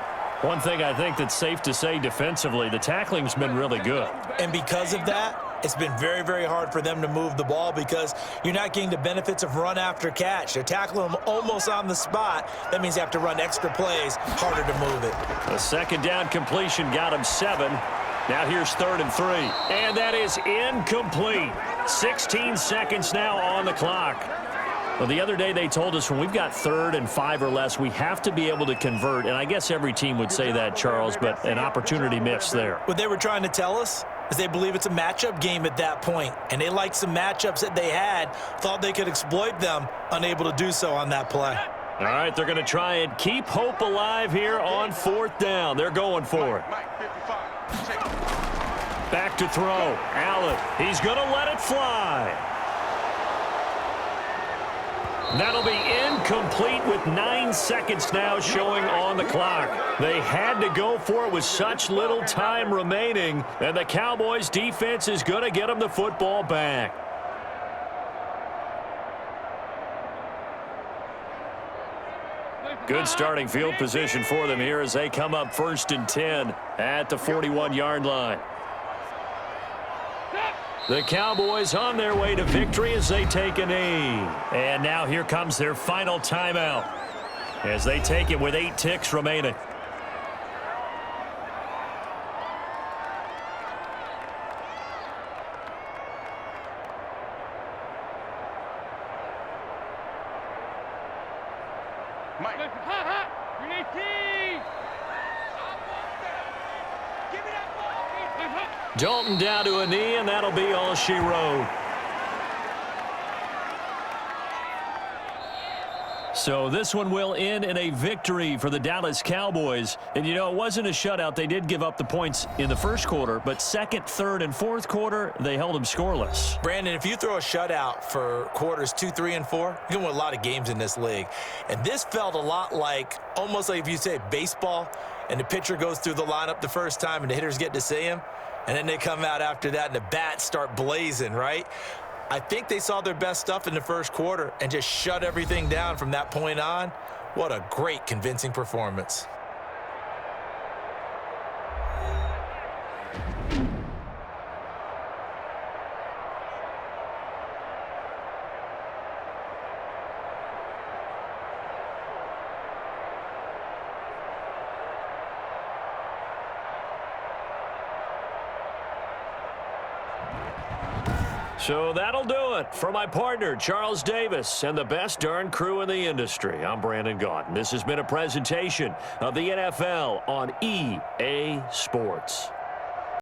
One thing I think that's safe to say defensively, the tackling's been really good. And because of that, it's been very, very hard for them to move the ball because you're not getting the benefits of run after catch. They're tackling them almost on the spot. That means they have to run extra plays, harder to move it. The 2nd down completion got him 7. Now here's 3rd and 3. And that is incomplete. 16 seconds now on the clock. Well, the other day they told us when we've got 3rd and 5 or less, we have to be able to convert. And I guess every team would say that, Charles, but an opportunity missed there. What they were trying to tell us is they believe it's a matchup game at that point. And they liked some matchups that they had, thought they could exploit them, unable to do so on that play. All right, they're going to try and keep hope alive here on 4th down. They're going for it. Back to throw. Allen, he's going to let it fly. That'll be incomplete with 9 seconds now showing on the clock. They had to go for it with such little time remaining, and the Cowboys defense is going to get them the football back. Good starting field position for them here as they come up 1st and 10 at the 41-yard line. The Cowboys on their way to victory as they take a knee. And now here comes their final timeout as they take it with 8 ticks remaining. Dalton down to a knee, and that'll be all she wrote. So this one will end in a victory for the Dallas Cowboys. And, you know, it wasn't a shutout. They did give up the points in the first quarter, but 2nd, 3rd, and 4th quarter, they held them scoreless. Brandon, if you throw a shutout for quarters 2, 3, and 4, you can win a lot of games in this league. And this felt a lot like, almost like if you say baseball, and the pitcher goes through the lineup the first time, and the hitters get to see him, and then they come out after that, and the bats start blazing, right? I think they saw their best stuff in the first quarter and just shut everything down from that point on. What a great, convincing performance. So that'll do it for my partner, Charles Davis, and the best darn crew in the industry. I'm Brandon Gaudin. This has been a presentation of the NFL on EA Sports.